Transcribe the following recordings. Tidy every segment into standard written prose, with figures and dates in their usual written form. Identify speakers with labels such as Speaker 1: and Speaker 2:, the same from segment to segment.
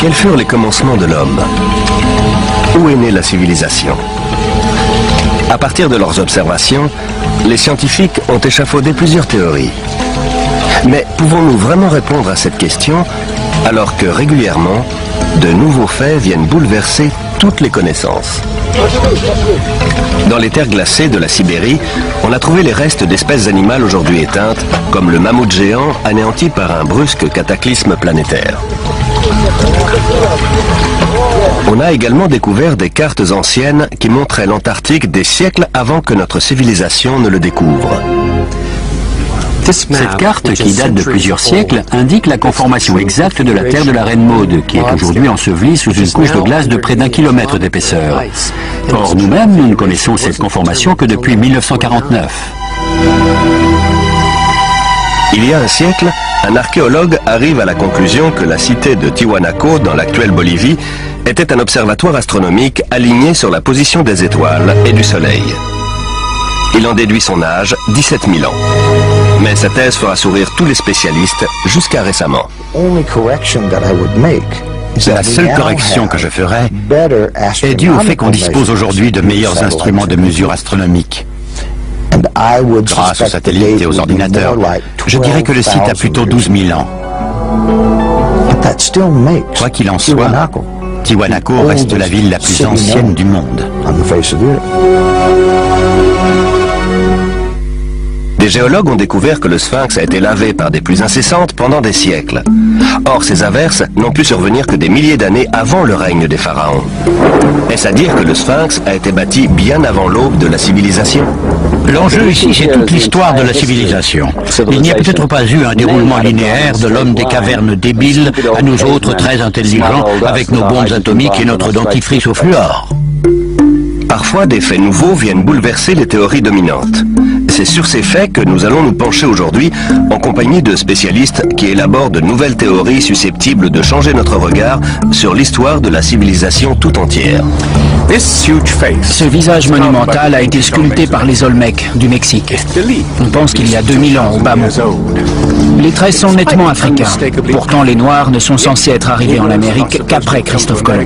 Speaker 1: Quels furent les commencements de l'homme? Où est née la civilisation? À partir de leurs observations, les scientifiques ont échafaudé plusieurs théories. Mais pouvons-nous vraiment répondre à cette question alors que régulièrement, de nouveaux faits viennent bouleverser toutes les connaissances? Dans les terres glacées de la Sibérie, on a trouvé les restes d'espèces animales aujourd'hui éteintes, comme le mammouth géant anéanti par un brusque cataclysme planétaire. On a également découvert des cartes anciennes qui montraient l'Antarctique des siècles avant que notre civilisation ne le découvre.
Speaker 2: Cette carte, qui date de plusieurs siècles, indique la conformation exacte de la terre de la Reine Maude, qui est aujourd'hui ensevelie sous une couche de glace de près d'1 kilomètre d'épaisseur. Or, nous-mêmes, nous ne connaissons cette conformation que depuis 1949.
Speaker 1: Il y a un siècle, un archéologue arrive à la conclusion que la cité de Tiwanaku, dans l'actuelle Bolivie, était un observatoire astronomique aligné sur la position des étoiles et du Soleil. Il en déduit son âge, 17 000 ans. Mais sa thèse fera sourire tous les spécialistes jusqu'à récemment.
Speaker 3: La seule correction que je ferai est due au fait qu'on dispose aujourd'hui de meilleurs instruments de mesure astronomique. Grâce aux satellites et aux ordinateurs, je dirais que le site a plutôt 12 000 ans. Quoi qu'il en soit, Tiwanaku reste la ville la plus ancienne du monde.
Speaker 1: Des géologues ont découvert que le Sphinx a été lavé par des pluies incessantes pendant des siècles. Or, ces averses n'ont pu survenir que des milliers d'années avant le règne des pharaons. Est-ce à dire que le Sphinx a été bâti bien avant l'aube de la civilisation?
Speaker 4: L'enjeu ici, c'est toute l'histoire de la civilisation. Il n'y a peut-être pas eu un déroulement linéaire de l'homme des cavernes débile à nous autres très intelligents avec nos bombes atomiques et notre dentifrice au fluor.
Speaker 1: Parfois, des faits nouveaux viennent bouleverser les théories dominantes. C'est sur ces faits que nous allons nous pencher aujourd'hui en compagnie de spécialistes qui élaborent de nouvelles théories susceptibles de changer notre regard sur l'histoire de la civilisation tout entière.
Speaker 5: Ce visage monumental a été sculpté par les Olmecs du Mexique. On pense qu'il y a 2000 ans au bas mont. Les traits sont nettement africains. Pourtant, les Noirs ne sont censés être arrivés en Amérique qu'après Christophe Colomb.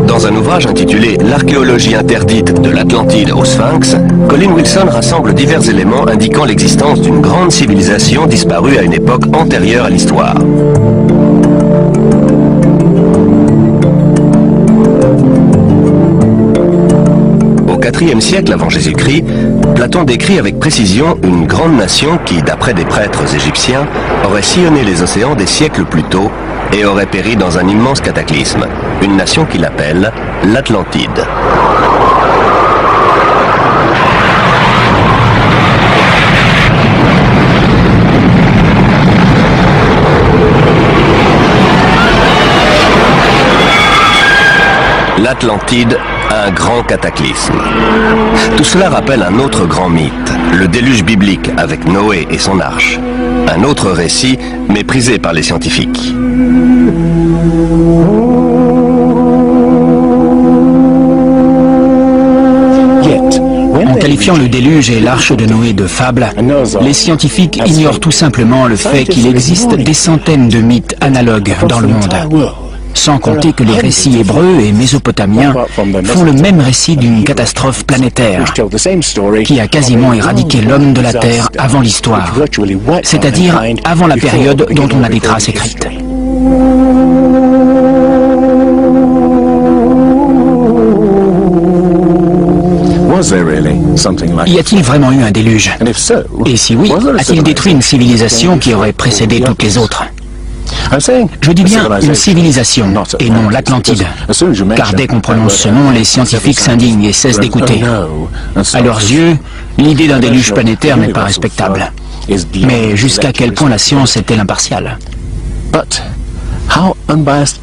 Speaker 1: Dans un ouvrage intitulé « L'archéologie interdite de l'Atlantide au Sphinx », Colin Wilson rassemble divers éléments indiquant l'existence d'une grande civilisation disparue à une époque antérieure à l'histoire. Au IVe siècle avant Jésus-Christ, Platon décrit avec précision une grande nation qui, d'après des prêtres égyptiens, aurait sillonné les océans des siècles plus tôt et aurait péri dans un immense cataclysme, une nation qu'il appelle l'Atlantide. L'Atlantide, un grand cataclysme. Tout cela rappelle un autre grand mythe, le déluge biblique avec Noé et son arche. Un autre récit méprisé par les scientifiques.
Speaker 5: En qualifiant le déluge et l'arche de Noé de fable, les scientifiques ignorent tout simplement le fait qu'il existe des centaines de mythes analogues dans le monde. Sans compter que les récits hébreux et mésopotamiens font le même récit d'une catastrophe planétaire qui a quasiment éradiqué l'homme de la Terre avant l'histoire, c'est-à-dire avant la période dont on a des traces écrites. Y a-t-il vraiment eu un déluge? Et si oui, a-t-il détruit une civilisation qui aurait précédé toutes les autres? Je dis bien une civilisation, et non l'Atlantide, car dès qu'on prononce ce nom, les scientifiques s'indignent et cessent d'écouter. À leurs yeux, l'idée d'un déluge planétaire n'est pas respectable. Mais jusqu'à quel point la science est-elle impartiale?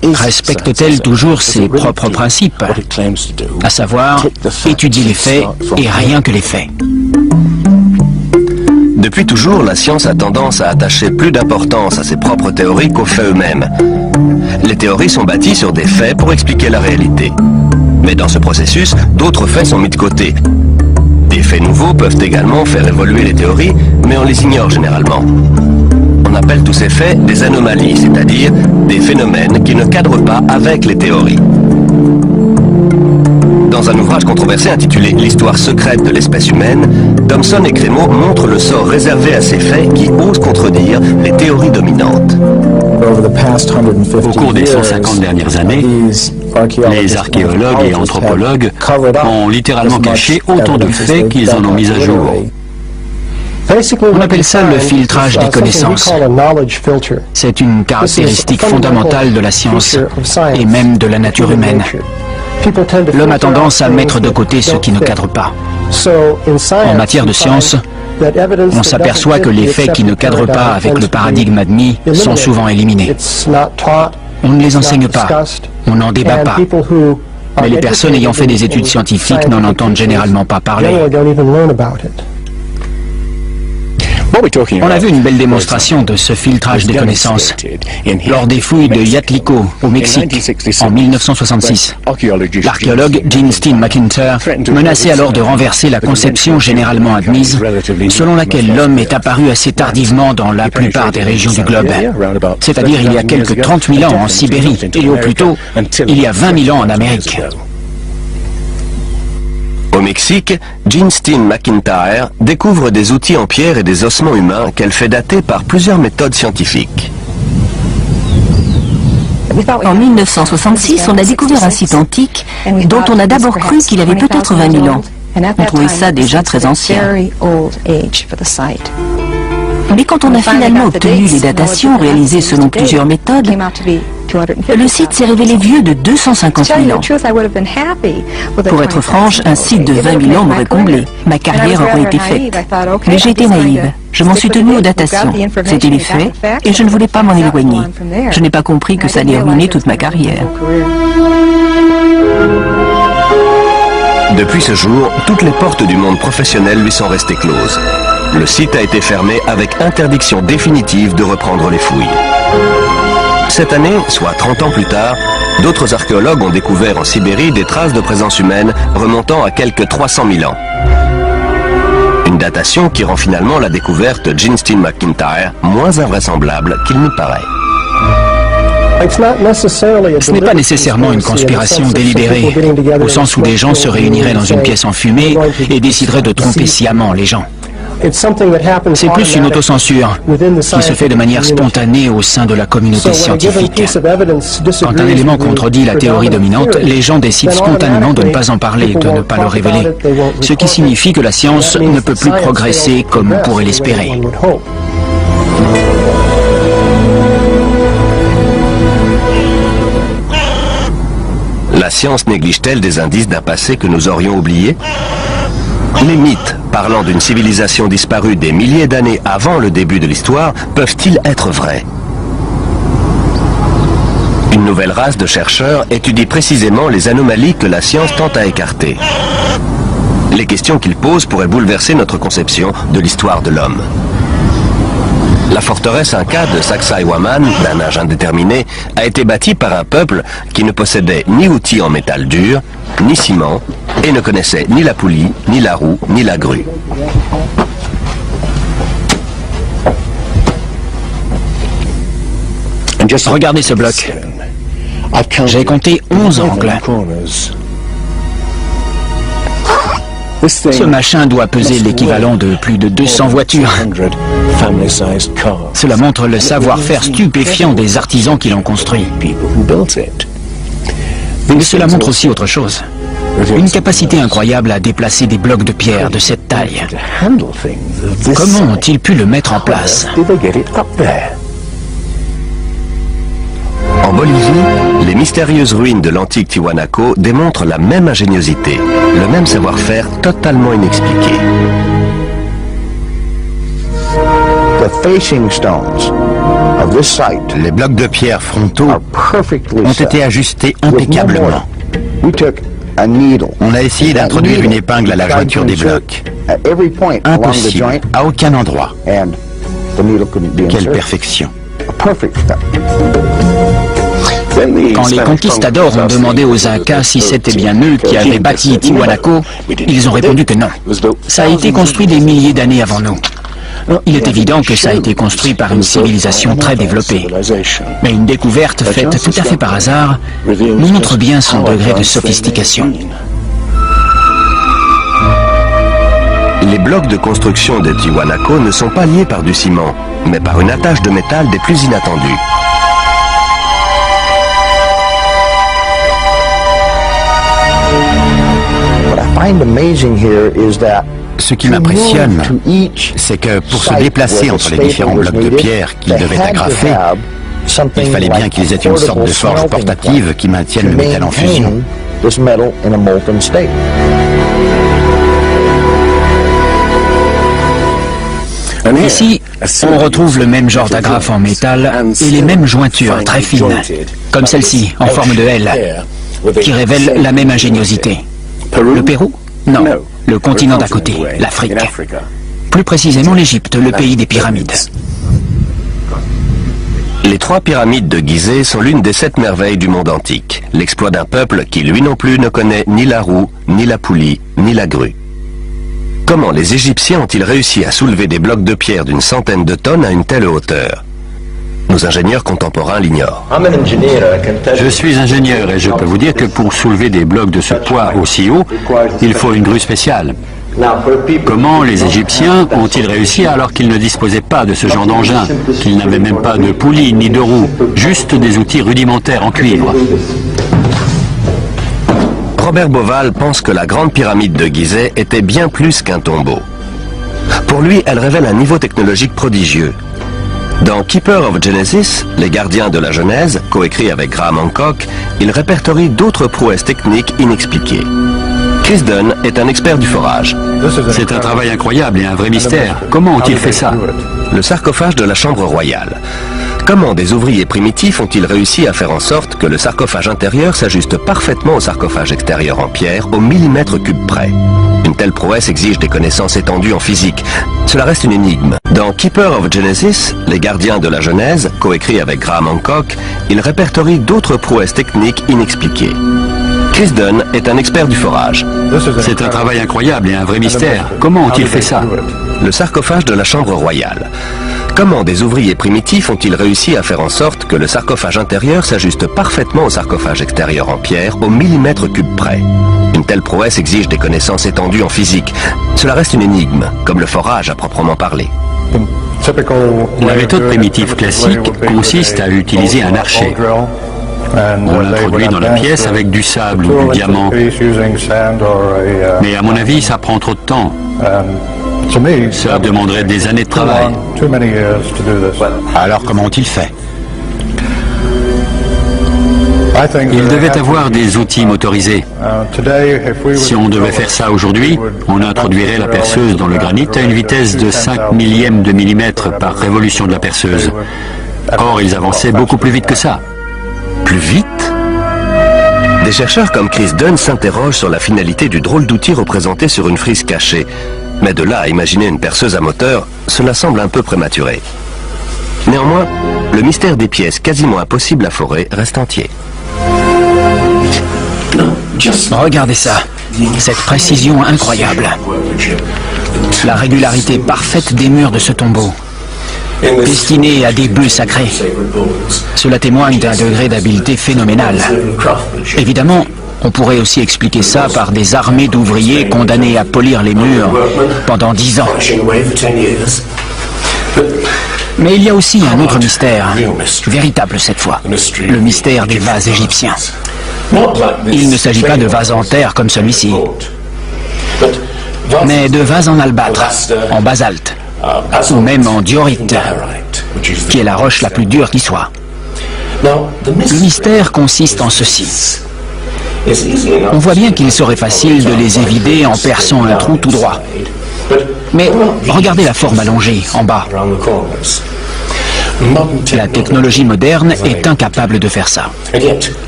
Speaker 5: Respecte-t-elle toujours ses propres principes, à savoir étudier les faits et rien que les faits?
Speaker 1: Depuis toujours, la science a tendance à attacher plus d'importance à ses propres théories qu'aux faits eux-mêmes. Les théories sont bâties sur des faits pour expliquer la réalité. Mais dans ce processus, d'autres faits sont mis de côté. Des faits nouveaux peuvent également faire évoluer les théories, mais on les ignore généralement. On appelle tous ces faits des anomalies, c'est-à-dire des phénomènes qui ne cadrent pas avec les théories. Dans un ouvrage controversé intitulé « L'histoire secrète de l'espèce humaine », Thomson et Crémeau montrent le sort réservé à ces faits qui osent contredire les théories dominantes.
Speaker 2: Au cours des 150 dernières années, les archéologues et anthropologues ont littéralement caché autant de faits qu'ils en ont mis à jour.
Speaker 5: On appelle ça le filtrage des connaissances. C'est une caractéristique fondamentale de la science et même de la nature humaine. L'homme a tendance à mettre de côté ce qui ne cadre pas. En matière de science, on s'aperçoit que les faits qui ne cadrent pas avec le paradigme admis sont souvent éliminés. On ne les enseigne pas, on n'en débat pas. Mais les personnes ayant fait des études scientifiques n'en entendent généralement pas parler. On a vu une belle démonstration de ce filtrage des connaissances lors des fouilles de Yatliko au Mexique en 1966. L'archéologue Gene Steen McIntyre menaçait alors de renverser la conception généralement admise selon laquelle l'homme est apparu assez tardivement dans la plupart des régions du globe, c'est-à-dire il y a quelques 30 000 ans en Sibérie et au plus tôt il y a 20 000 ans en Amérique.
Speaker 1: Au Mexique, Gene Steen McIntyre découvre des outils en pierre et des ossements humains qu'elle fait dater par plusieurs méthodes scientifiques.
Speaker 6: En 1966, on a découvert un site antique dont on a d'abord cru qu'il avait peut-être 20 000 ans. On trouvait ça déjà très ancien. Mais quand on a finalement obtenu les datations réalisées selon plusieurs méthodes, le site s'est révélé vieux de 250 000 ans. Pour être franche, un site de 20 000 ans m'aurait comblé. Ma carrière aurait été faite. Mais j'ai été naïve. Je m'en suis tenue aux datations. C'était les faits et je ne voulais pas m'en éloigner. Je n'ai pas compris que ça allait ruiner toute ma carrière.
Speaker 1: Depuis ce jour, toutes les portes du monde professionnel lui sont restées closes. Le site a été fermé avec interdiction définitive de reprendre les fouilles. Cette année, soit 30 ans plus tard, d'autres archéologues ont découvert en Sibérie des traces de présence humaine remontant à quelques 300 000 ans. Une datation qui rend finalement la découverte de Gene Steen McIntyre moins invraisemblable qu'il n'y paraît.
Speaker 5: Ce n'est pas nécessairement une conspiration délibérée, au sens où des gens se réuniraient dans une pièce enfumée et décideraient de tromper sciemment les gens. C'est plus une autocensure qui se fait de manière spontanée au sein de la communauté scientifique. Quand un élément contredit la théorie dominante, les gens décident spontanément de ne pas en parler, de ne pas le révéler, ce qui signifie que la science ne peut plus progresser comme on pourrait l'espérer.
Speaker 1: La science néglige-t-elle des indices d'un passé que nous aurions oublié ? Les mythes parlant d'une civilisation disparue des milliers d'années avant le début de l'histoire peuvent-ils être vrais ? Une nouvelle race de chercheurs étudie précisément les anomalies que la science tente à écarter. Les questions qu'ils posent pourraient bouleverser notre conception de l'histoire de l'homme. La forteresse Inca de Sacsayhuaman, d'un âge indéterminé, a été bâtie par un peuple qui ne possédait ni outils en métal dur, ni ciment, et ne connaissait ni la poulie, ni la roue, ni la grue.
Speaker 5: Regardez ce bloc. J'ai compté 11 angles. Ce machin doit peser l'équivalent de plus de 200 voitures. Cela montre le savoir-faire stupéfiant des artisans qui l'ont construit. Mais cela montre aussi autre chose. Une capacité incroyable à déplacer des blocs de pierre de cette taille. Comment ont-ils pu le mettre en place ?
Speaker 1: En Bolivie, les mystérieuses ruines de l'antique Tiwanaku démontrent la même ingéniosité, le même savoir-faire totalement inexpliqué.
Speaker 3: Les blocs de pierre frontaux ont été ajustés impeccablement. On a essayé d'introduire une épingle à la jointure des blocs. Impossible, à aucun endroit. Quelle perfection.
Speaker 5: Quand les conquistadors ont demandé aux Incas si c'était bien eux qui avaient bâti Tiwanaku, ils ont répondu que non. Ça a été construit des milliers d'années avant nous. Il est évident que ça a été construit par une civilisation très développée. Mais une découverte faite tout à fait par hasard nous montre bien son degré de sophistication.
Speaker 1: Les blocs de construction de Tiwanaku ne sont pas liés par du ciment, mais par une attache de métal des plus inattendues.
Speaker 3: Ce qui m'impressionne, c'est que pour se déplacer entre les différents blocs de pierre qu'ils devaient agrafer, il fallait bien qu'ils aient une sorte de forge portative qui maintienne le métal en fusion.
Speaker 5: Ici, on retrouve le même genre d'agrafe en métal et les mêmes jointures très fines, comme celle-ci, en forme de L, qui révèle la même ingéniosité. Le Pérou? Non. Le continent d'à côté, l'Afrique. Plus précisément l'Égypte, le pays des pyramides.
Speaker 1: Les 3 pyramides de Gizeh sont l'une des 7 merveilles du monde antique, l'exploit d'un peuple qui, lui non plus, ne connaît ni la roue, ni la poulie, ni la grue. Comment les Égyptiens ont-ils réussi à soulever des blocs de pierre d'une centaine de tonnes à une telle hauteur? Nos ingénieurs contemporains l'ignorent.
Speaker 2: Je suis ingénieur et je peux vous dire que pour soulever des blocs de ce poids aussi haut, il faut une grue spéciale. Comment les Égyptiens ont-ils réussi alors qu'ils ne disposaient pas de ce genre d'engin, qu'ils n'avaient même pas de poulie ni de roue, juste des outils rudimentaires en cuivre?
Speaker 1: Robert Bauval pense que la grande pyramide de Gizeh était bien plus qu'un tombeau. Pour lui, elle révèle un niveau technologique prodigieux. Dans Keeper of Genesis, les gardiens de la Genèse, coécrit avec Graham Hancock, il répertorie d'autres prouesses techniques inexpliquées. Chris Dunn est un expert du forage.
Speaker 2: C'est un travail incroyable et un vrai mystère. Comment ont-ils fait ça?
Speaker 1: Le sarcophage de la chambre royale. Comment des ouvriers primitifs ont-ils réussi à faire en sorte que le sarcophage intérieur s'ajuste parfaitement au sarcophage extérieur en pierre au millimètre cube près? Une telle prouesse exige des connaissances étendues en physique. Cela reste une énigme. Dans Keeper of Genesis, les gardiens de la Genèse, coécrit avec Graham Hancock, il répertorie d'autres prouesses techniques inexpliquées. Chris Dunn est un expert du forage.
Speaker 2: C'est un travail incroyable et un vrai mystère. Comment ont-ils fait ça?
Speaker 1: Le sarcophage de la chambre royale. Comment des ouvriers primitifs ont-ils réussi à faire en sorte que le sarcophage intérieur s'ajuste parfaitement au sarcophage extérieur en pierre au millimètre cube près? Une telle prouesse exige des connaissances étendues en physique. Cela reste une énigme, comme le forage à proprement parler.
Speaker 2: La méthode primitive classique consiste à utiliser un archet. On l'introduit dans la pièce avec du sable ou du diamant. Mais à mon avis, ça prend trop de temps. Ça demanderait des années de travail.
Speaker 3: Alors comment ont-ils fait?
Speaker 2: Il devait avoir des outils motorisés. Si on devait faire ça aujourd'hui, on introduirait la perceuse dans le granit à une vitesse de 5 millièmes de millimètre par révolution de la perceuse. Or, ils avançaient beaucoup plus vite que ça.
Speaker 1: Plus vite? Des chercheurs comme Chris Dunn s'interrogent sur la finalité du drôle d'outil représenté sur une frise cachée. Mais de là à imaginer une perceuse à moteur, cela semble un peu prématuré. Néanmoins, le mystère des pièces quasiment impossibles à forer reste entier.
Speaker 5: Regardez ça, cette précision incroyable. La régularité parfaite des murs de ce tombeau, destiné à des bœufs sacrés. Cela témoigne d'un degré d'habileté phénoménal. Évidemment, on pourrait aussi expliquer ça par des armées d'ouvriers condamnés à polir les murs pendant 10 ans. Mais il y a aussi un autre mystère, véritable cette fois, le mystère des vases égyptiens. Il ne s'agit pas de vases en terre comme celui-ci, mais de vases en albâtre, en basalte, ou même en diorite, qui est la roche la plus dure qui soit. Le mystère consiste en ceci. On voit bien qu'il serait facile de les évider en perçant un trou tout droit. Mais regardez la forme allongée, en bas. La technologie moderne est incapable de faire ça.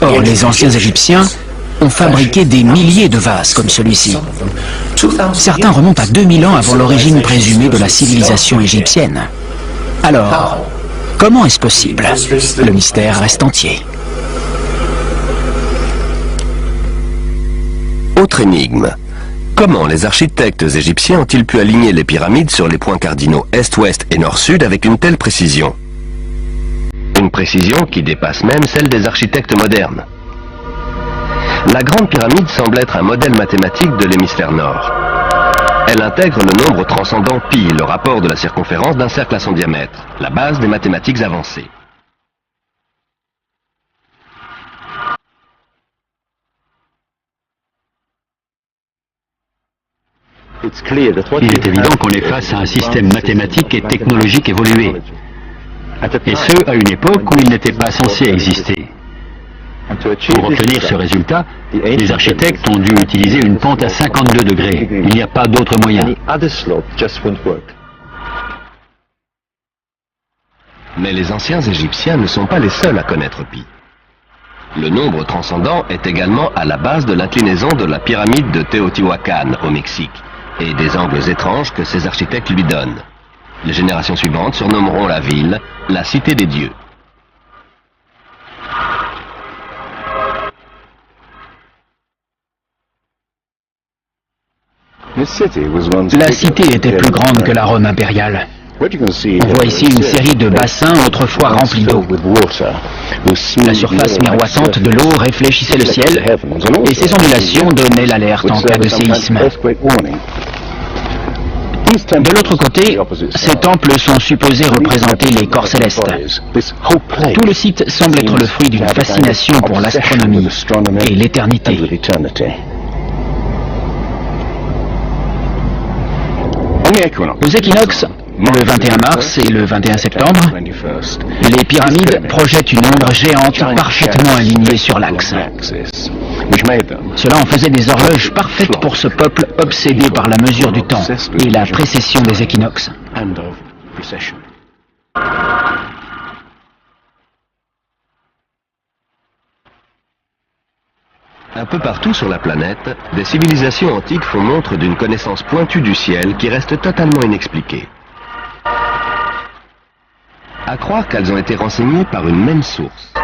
Speaker 5: Or, les anciens Égyptiens ont fabriqué des milliers de vases comme celui-ci. Certains remontent à 2000 ans avant l'origine présumée de la civilisation égyptienne. Alors, comment est-ce possible? Le mystère reste entier.
Speaker 1: Autre énigme. Comment les architectes égyptiens ont-ils pu aligner les pyramides sur les points cardinaux est-ouest et nord-sud avec une telle précision? Une précision qui dépasse même celle des architectes modernes. La Grande Pyramide semble être un modèle mathématique de l'hémisphère nord. Elle intègre le nombre transcendant pi, le rapport de la circonférence d'un cercle à son diamètre, la base des mathématiques avancées.
Speaker 2: Il est évident qu'on est face à un système mathématique et technologique évolué, et ce, à une époque où il n'était pas censé exister. Pour obtenir ce résultat, les architectes ont dû utiliser une pente à 52 degrés. Il n'y a pas d'autre moyen.
Speaker 1: Mais les anciens Égyptiens ne sont pas les seuls à connaître pi. Le nombre transcendant est également à la base de l'inclinaison de la pyramide de Teotihuacan au Mexique et des angles étranges que ces architectes lui donnent. Les générations suivantes surnommeront la ville la Cité des Dieux.
Speaker 5: La cité était plus grande que la Rome impériale. On voit ici une série de bassins autrefois remplis d'eau. La surface miroitante de l'eau réfléchissait le ciel et ces ondulations donnaient l'alerte en cas de séisme. De l'autre côté, ces temples sont supposés représenter les corps célestes. Tout le site semble être le fruit d'une fascination pour l'astronomie et l'éternité. Aux équinoxes, le 21 mars et le 21 septembre, les pyramides projettent une ombre géante parfaitement alignée sur l'axe. Cela en faisait des horloges parfaites pour ce peuple obsédé par la mesure du temps et la précession des équinoxes.
Speaker 1: Un peu partout sur la planète, des civilisations antiques font montre d'une connaissance pointue du ciel qui reste totalement inexpliquée. À croire qu'elles ont été renseignées par une même source.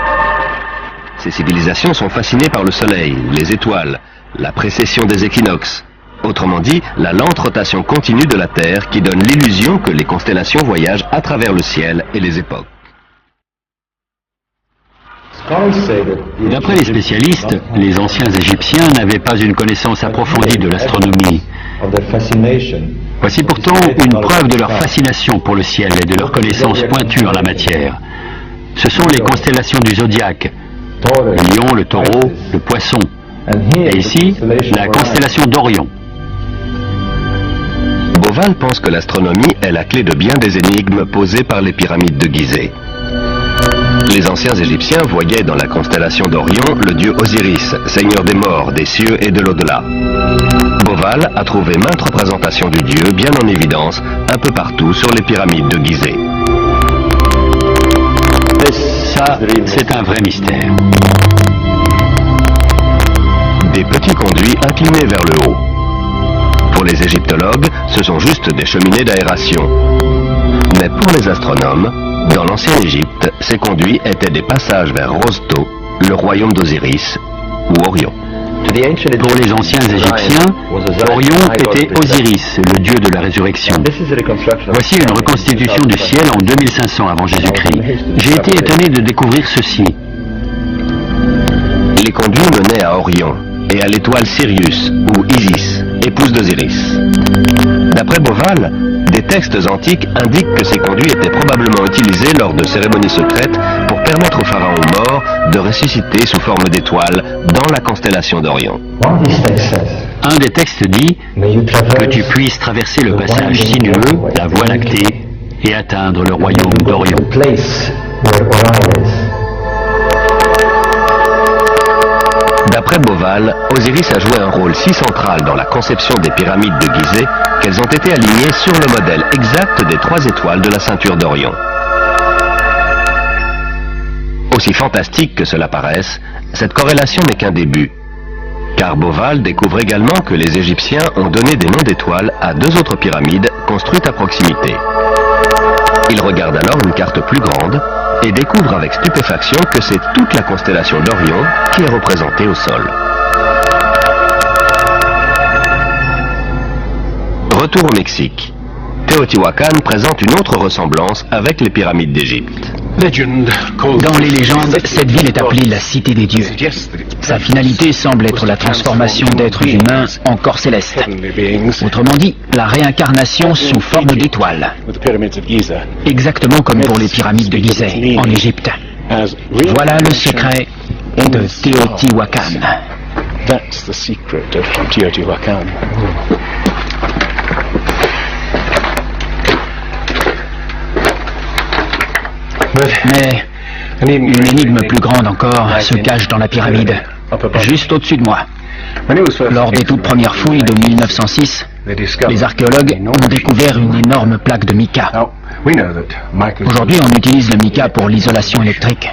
Speaker 1: Ces civilisations sont fascinées par le soleil, les étoiles, la précession des équinoxes. Autrement dit, la lente rotation continue de la Terre qui donne l'illusion que les constellations voyagent à travers le ciel et les époques.
Speaker 2: D'après les spécialistes, les anciens Égyptiens n'avaient pas une connaissance approfondie de l'astronomie. Voici pourtant une preuve de leur fascination pour le ciel et de leur connaissance pointue en la matière. Ce sont les constellations du zodiaque, le lion, le taureau, le poisson, et ici, la constellation d'Orion.
Speaker 1: Beauval pense que l'astronomie est la clé de bien des énigmes posées par les pyramides de Gizeh. Les anciens Égyptiens voyaient dans la constellation d'Orion le dieu Osiris, seigneur des morts, des cieux et de l'au-delà. Beauval a trouvé maintes représentations du dieu bien en évidence un peu partout sur les pyramides de Gizeh.
Speaker 2: Ça, c'est un vrai mystère.
Speaker 1: Des petits conduits inclinés vers le haut. Pour les égyptologues, ce sont juste des cheminées d'aération. Mais pour les astronomes, dans l'ancienne Égypte, ces conduits étaient des passages vers Rosto, le royaume d'Osiris, ou Orion.
Speaker 2: Pour les anciens Égyptiens, Orion était Osiris, le dieu de la résurrection. Voici une reconstitution du ciel en 2500 avant Jésus-Christ. J'ai été étonné de découvrir ceci.
Speaker 1: Les conduits menaient à Orion et à l'étoile Sirius, ou Isis, épouse d'Osiris. D'après Beauval, des textes antiques indiquent que ces conduits étaient probablement utilisés lors de cérémonies secrètes pour permettre aux pharaons morts de ressusciter sous forme d'étoiles dans la constellation d'Orion.
Speaker 2: Un des textes dit que tu puisses traverser le passage sinueux, la Voie lactée, et atteindre le royaume d'Orion.
Speaker 1: D'après Beauval, Osiris a joué un rôle si central dans la conception des pyramides de Gizeh qu'elles ont été alignées sur le modèle exact des 3 étoiles de la ceinture d'Orion. Aussi fantastique que cela paraisse, cette corrélation n'est qu'un début. Car Beauval découvre également que les Égyptiens ont donné des noms d'étoiles à 2 autres pyramides construites à proximité. Il regarde alors une carte plus grande et découvre avec stupéfaction que c'est toute la constellation d'Orion qui est représentée au sol. Retour au Mexique. Teotihuacan présente une autre ressemblance avec les pyramides d'Égypte.
Speaker 5: Dans les légendes, cette ville est appelée la Cité des Dieux. Sa finalité semble être la transformation d'êtres humains en corps célestes. Autrement dit, la réincarnation sous forme d'étoiles. Exactement comme pour les pyramides de Gizeh, en Égypte. Voilà le secret de Teotihuacan. Mais une énigme plus grande encore se cache dans la pyramide, juste au-dessus de moi. Lors des toutes premières fouilles de 1906, les archéologues ont découvert une énorme plaque de mica. Aujourd'hui, on utilise le mica pour l'isolation électrique.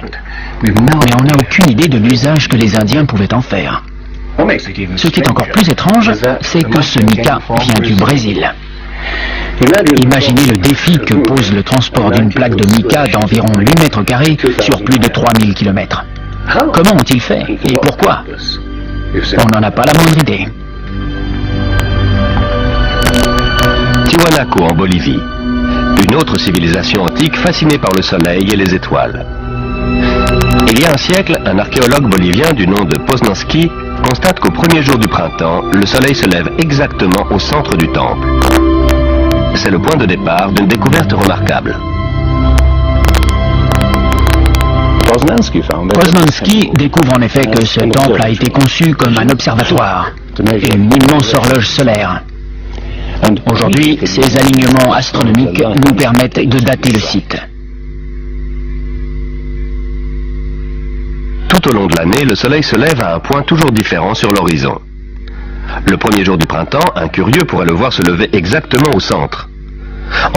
Speaker 5: Mais on n'a aucune idée de l'usage que les Indiens pouvaient en faire. Ce qui est encore plus étrange, c'est que ce mica vient du Brésil. Imaginez le défi que pose le transport d'une plaque de mica d'environ 8 mètres carrés sur plus de 3000 km. Comment ont-ils fait et pourquoi? On n'en a pas la moindre idée.
Speaker 1: Tiwanaku en Bolivie. Une autre civilisation antique fascinée par le soleil et les étoiles. Il y a un siècle, un archéologue bolivien du nom de Poznański constate qu'au premier jour du printemps, le soleil se lève exactement au centre du temple. C'est le point de départ d'une découverte remarquable.
Speaker 5: Poznański découvre en effet que ce temple a été conçu comme un observatoire et une immense horloge solaire. Aujourd'hui, ces alignements astronomiques nous permettent de dater le site.
Speaker 1: Tout au long de l'année, le soleil se lève à un point toujours différent sur l'horizon. Le premier jour du printemps, un curieux pourrait le voir se lever exactement au centre.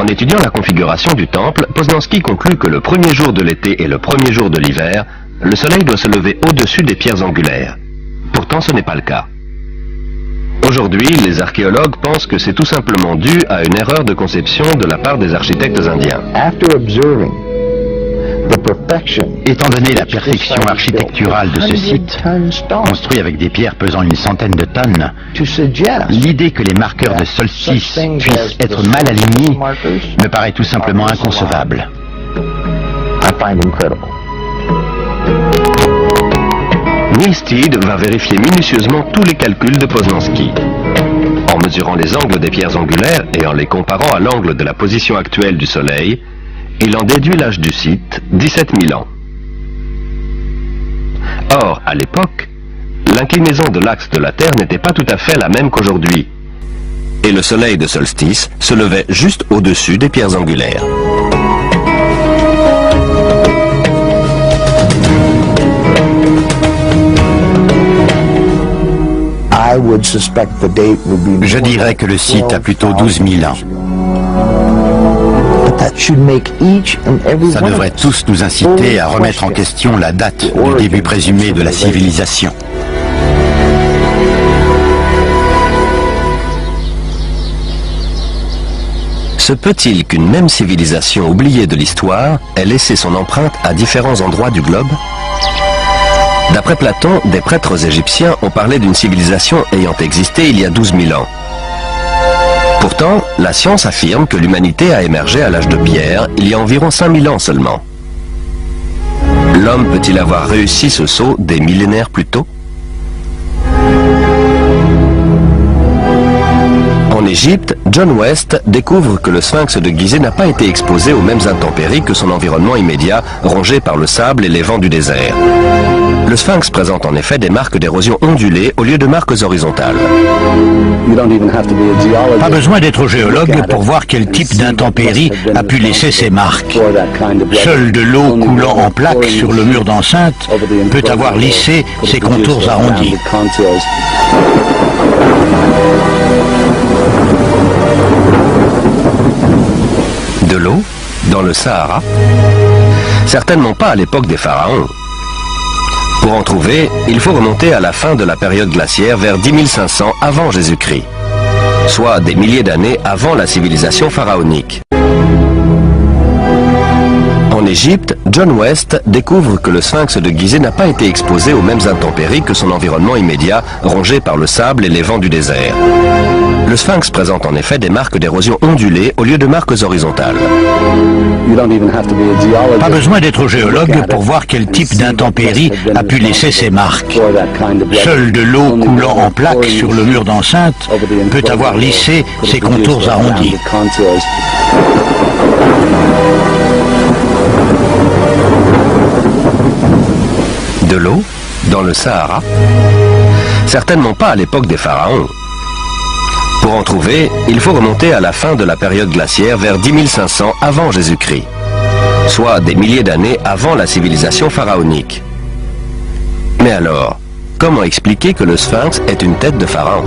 Speaker 1: En étudiant la configuration du temple, Poznański conclut que le premier jour de l'été et le premier jour de l'hiver, le soleil doit se lever au-dessus des pierres angulaires. Pourtant, ce n'est pas le cas. Aujourd'hui, les archéologues pensent que c'est tout simplement dû à une erreur de conception de la part des architectes indiens.
Speaker 3: Étant donné la perfection architecturale de ce site, construit avec des pierres pesant une centaine de tonnes, l'idée que les marqueurs de solstice puissent être mal alignés me paraît tout simplement inconcevable.
Speaker 1: Neil Stead va vérifier minutieusement tous les calculs de Poznański. En mesurant les angles des pierres angulaires et en les comparant à l'angle de la position actuelle du Soleil, il en déduit l'âge du site, 17 000 ans. Or, à l'époque, l'inclinaison de l'axe de la Terre n'était pas tout à fait la même qu'aujourd'hui. Et le soleil de solstice se levait juste au-dessus des pierres angulaires.
Speaker 3: Je dirais que le site a plutôt 12 000 ans. Ça devrait tous nous inciter à remettre en question la date du début présumé de la civilisation.
Speaker 1: Se peut-il qu'une même civilisation oubliée de l'histoire ait laissé son empreinte à différents endroits du globe? D'après Platon, des prêtres égyptiens ont parlé d'une civilisation ayant existé il y a 12 000 ans. Pourtant, la science affirme que l'humanité a émergé à l'âge de pierre il y a environ 5000 ans seulement. L'homme peut-il avoir réussi ce saut des millénaires plus tôt? En Égypte, John West découvre que le sphinx de Gizeh n'a pas été exposé aux mêmes intempéries que son environnement immédiat, rongé par le sable et les vents du désert. Le sphinx présente en effet des marques d'érosion ondulées au lieu de marques horizontales.
Speaker 4: Pas besoin d'être géologue pour voir quel type d'intempérie a pu laisser ses marques. Seule de l'eau coulant en plaques sur le mur d'enceinte peut avoir lissé ses contours arrondis.
Speaker 1: De l'eau? Dans le Sahara? Certainement pas à l'époque des pharaons. Pour en trouver, il faut remonter à la fin de la période glaciaire vers 10 500 avant Jésus-Christ, soit des milliers d'années avant la civilisation pharaonique. En Égypte, John West découvre que le sphinx de Gizeh n'a pas été exposé aux mêmes intempéries que son environnement immédiat, rongé par le sable et les vents du désert. Le sphinx présente en effet des marques d'érosion ondulées au lieu de marques horizontales.
Speaker 4: Pas besoin d'être géologue pour voir quel type d'intempérie a pu laisser ces marques. Seule de l'eau coulant en plaques sur le mur d'enceinte peut avoir lissé ces contours arrondis.
Speaker 1: De l'eau dans le Sahara? Certainement pas à l'époque des pharaons. Pour en trouver, il faut remonter à la fin de la période glaciaire vers 10 500 avant Jésus-Christ, soit des milliers d'années avant la civilisation pharaonique. Mais alors, comment expliquer que le sphinx est une tête de pharaon?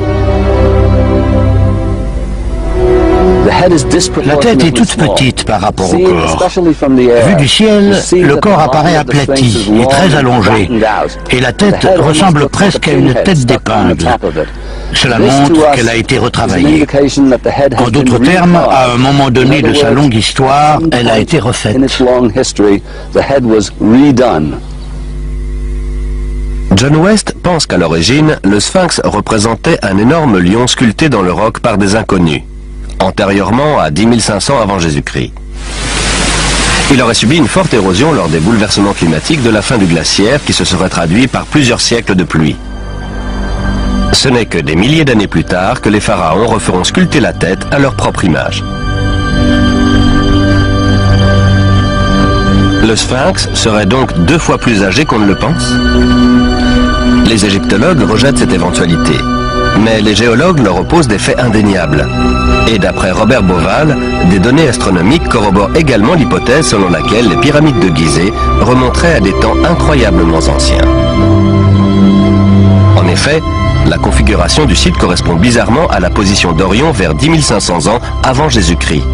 Speaker 4: La tête est toute petite par rapport au corps. Vu du ciel, le corps apparaît aplati et très allongé, et la tête ressemble presque à une tête d'épingle. Cela montre qu'elle a été retravaillée. En d'autres termes, à un moment donné de sa longue histoire, elle a été refaite.
Speaker 1: John West pense qu'à l'origine, le sphinx représentait un énorme lion sculpté dans le roc par des inconnus, antérieurement à 10 500 avant Jésus-Christ. Il aurait subi une forte érosion lors des bouleversements climatiques de la fin du glaciaire qui se serait traduit par plusieurs siècles de pluie. Ce n'est que des milliers d'années plus tard que les pharaons referont sculpter la tête à leur propre image. Le sphinx serait donc 2 fois plus âgé qu'on ne le pense? Les égyptologues rejettent cette éventualité, mais les géologues leur opposent des faits indéniables. Et d'après Robert Bauval, des données astronomiques corroborent également l'hypothèse selon laquelle les pyramides de Gizeh remonteraient à des temps incroyablement anciens. En effet, la configuration du site correspond bizarrement à la position d'Orion vers 10 500 ans avant Jésus-Christ.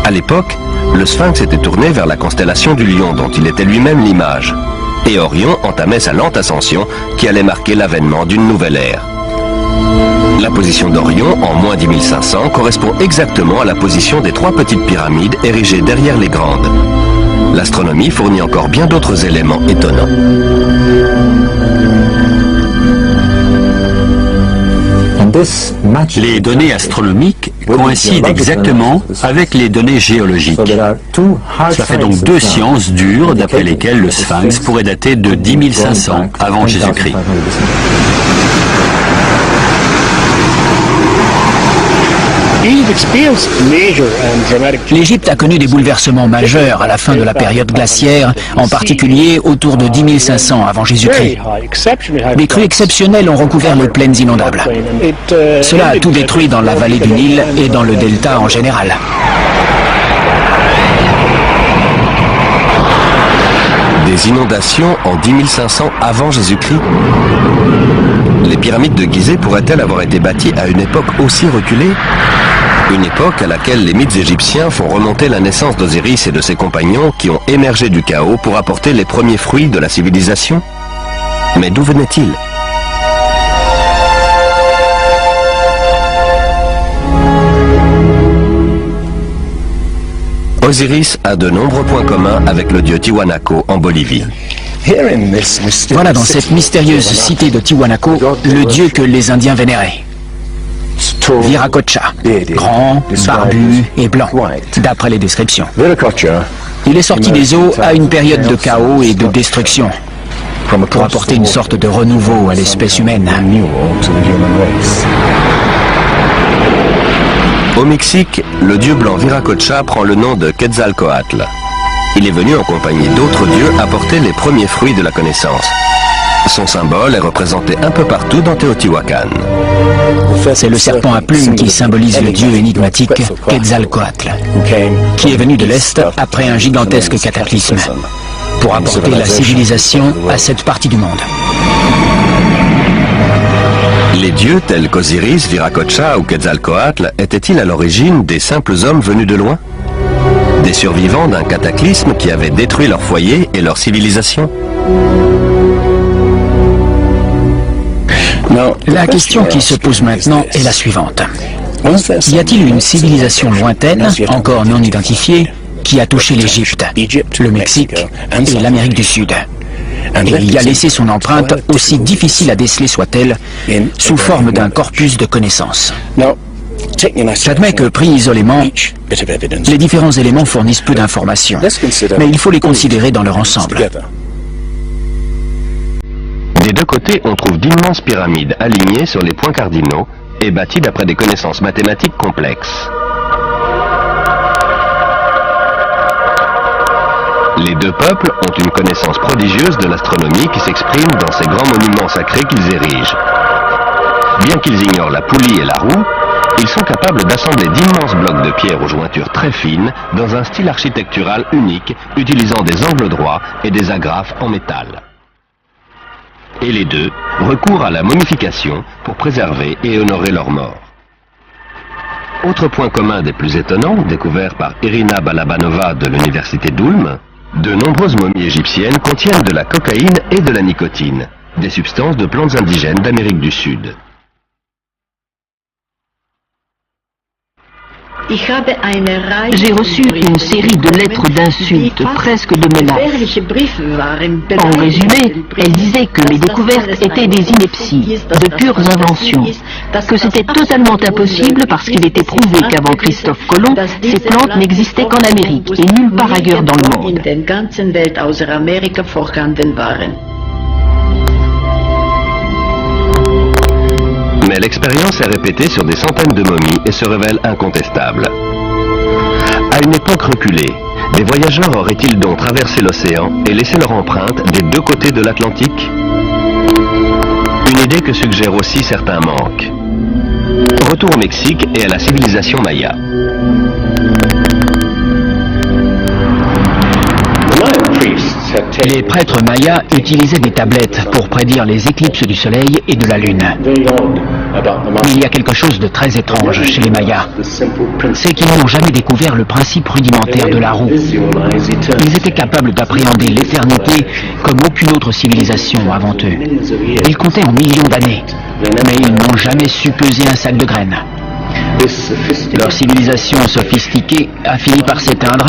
Speaker 1: À l'époque, le sphinx était tourné vers la constellation du Lion dont il était lui-même l'image. Et Orion entamait sa lente ascension qui allait marquer l'avènement d'une nouvelle ère. La position d'Orion en moins 10 500 correspond exactement à la position des 3 petites pyramides érigées derrière les grandes. L'astronomie fournit encore bien d'autres éléments étonnants.
Speaker 2: Les données astronomiques coïncident exactement avec les données géologiques. Cela fait donc 2 sciences dures d'après lesquelles le sphinx pourrait dater de 10 500 avant Jésus-Christ.
Speaker 5: L'Égypte a connu des bouleversements majeurs à la fin de la période glaciaire, en particulier autour de 10 500 avant Jésus-Christ. Des crues exceptionnelles ont recouvert les plaines inondables. Cela a tout détruit dans la vallée du Nil et dans le delta en général.
Speaker 1: Des inondations en 10 500 avant Jésus-Christ? Les pyramides de Gizeh pourraient-elles avoir été bâties à une époque aussi reculée? Une époque à laquelle les mythes égyptiens font remonter la naissance d'Osiris et de ses compagnons qui ont émergé du chaos pour apporter les premiers fruits de la civilisation? Mais d'où venaient-ils? Osiris a de nombreux points communs avec le dieu Tiwanaku en Bolivie.
Speaker 5: Voilà dans cette mystérieuse cité de Tiwanaku le dieu que les Indiens vénéraient. Viracocha, grand, barbu et blanc, d'après les descriptions. Il est sorti des eaux à une période de chaos et de destruction, pour apporter une sorte de renouveau à l'espèce humaine.
Speaker 1: Au Mexique, le dieu blanc Viracocha prend le nom de Quetzalcoatl. Il est venu en compagnie d'autres dieux apporter les premiers fruits de la connaissance. Son symbole est représenté un peu partout dans Teotihuacan.
Speaker 5: C'est le serpent à plumes qui symbolise le dieu énigmatique Quetzalcoatl, qui est venu de l'Est après un gigantesque cataclysme, pour apporter la civilisation à cette partie du monde.
Speaker 1: Les dieux tels qu'Osiris, Viracocha ou Quetzalcoatl étaient-ils à l'origine des simples hommes venus de loin? Des survivants d'un cataclysme qui avait détruit leur foyer et leur civilisation?
Speaker 5: La question qui se pose maintenant est la suivante. Y a-t-il une civilisation lointaine, encore non identifiée, qui a touché l'Égypte, le Mexique et l'Amérique du Sud, et y a laissé son empreinte, aussi difficile à déceler soit-elle, sous forme d'un corpus de connaissances? J'admets que pris isolément, les différents éléments fournissent peu d'informations, mais il faut les considérer dans leur ensemble.
Speaker 1: Des deux côtés, on trouve d'immenses pyramides alignées sur les points cardinaux et bâties d'après des connaissances mathématiques complexes. Les deux peuples ont une connaissance prodigieuse de l'astronomie qui s'exprime dans ces grands monuments sacrés qu'ils érigent. Bien qu'ils ignorent la poulie et la roue, ils sont capables d'assembler d'immenses blocs de pierre aux jointures très fines dans un style architectural unique, utilisant des angles droits et des agrafes en métal. Et les deux recourent à la momification pour préserver et honorer leurs morts. Autre point commun des plus étonnants, découvert par Irina Balabanova de l'université d'Ulm, de nombreuses momies égyptiennes contiennent de la cocaïne et de la nicotine, des substances de plantes indigènes d'Amérique du Sud.
Speaker 6: J'ai reçu une série de lettres d'insultes, presque de menaces. En résumé, elles disaient que mes découvertes étaient des inepties, de pures inventions, que c'était totalement impossible parce qu'il était prouvé qu'avant Christophe Colomb, ces plantes n'existaient qu'en Amérique et nulle part ailleurs dans le monde.
Speaker 1: Mais l'expérience est répétée sur des centaines de momies et se révèle incontestable. À une époque reculée, des voyageurs auraient-ils donc traversé l'océan et laissé leur empreinte des deux côtés de l'Atlantique? Une idée que suggèrent aussi certains manques. Retour au Mexique et à la civilisation maya.
Speaker 5: Les prêtres mayas utilisaient des tablettes pour prédire les éclipses du soleil et de la lune. Mais il y a quelque chose de très étrange chez les mayas. C'est qu'ils n'ont jamais découvert le principe rudimentaire de la roue. Ils étaient capables d'appréhender l'éternité comme aucune autre civilisation avant eux. Ils comptaient en millions d'années, mais ils n'ont jamais su peser un sac de graines. Leur civilisation sophistiquée a fini par s'éteindre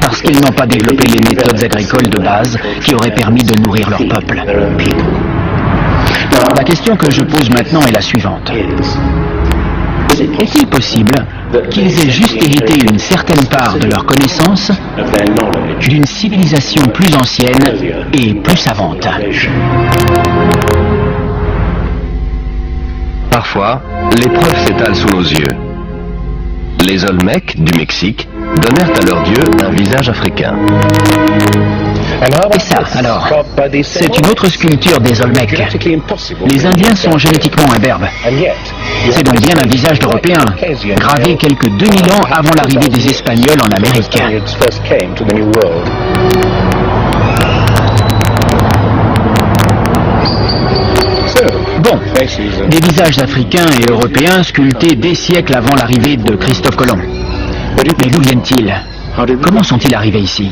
Speaker 5: parce qu'ils n'ont pas développé les méthodes agricoles de base qui auraient permis de nourrir leur peuple. La question que je pose maintenant est la suivante. Est-il possible qu'ils aient juste hérité une certaine part de leur connaissance d'une civilisation plus ancienne et plus savante?
Speaker 1: Parfois, les preuves s'étalent sous nos yeux. Les Olmecs du Mexique donnèrent à leur dieu un visage africain.
Speaker 5: Et ça, alors, c'est une autre sculpture des Olmecs. Les Indiens sont génétiquement imberbes. C'est donc bien un visage d'Européen, gravé quelques 2000 ans avant l'arrivée des Espagnols en Amérique. Bon, des visages africains et européens sculptés des siècles avant l'arrivée de Christophe Colomb. Mais d'où viennent-ils? Comment sont-ils arrivés ici?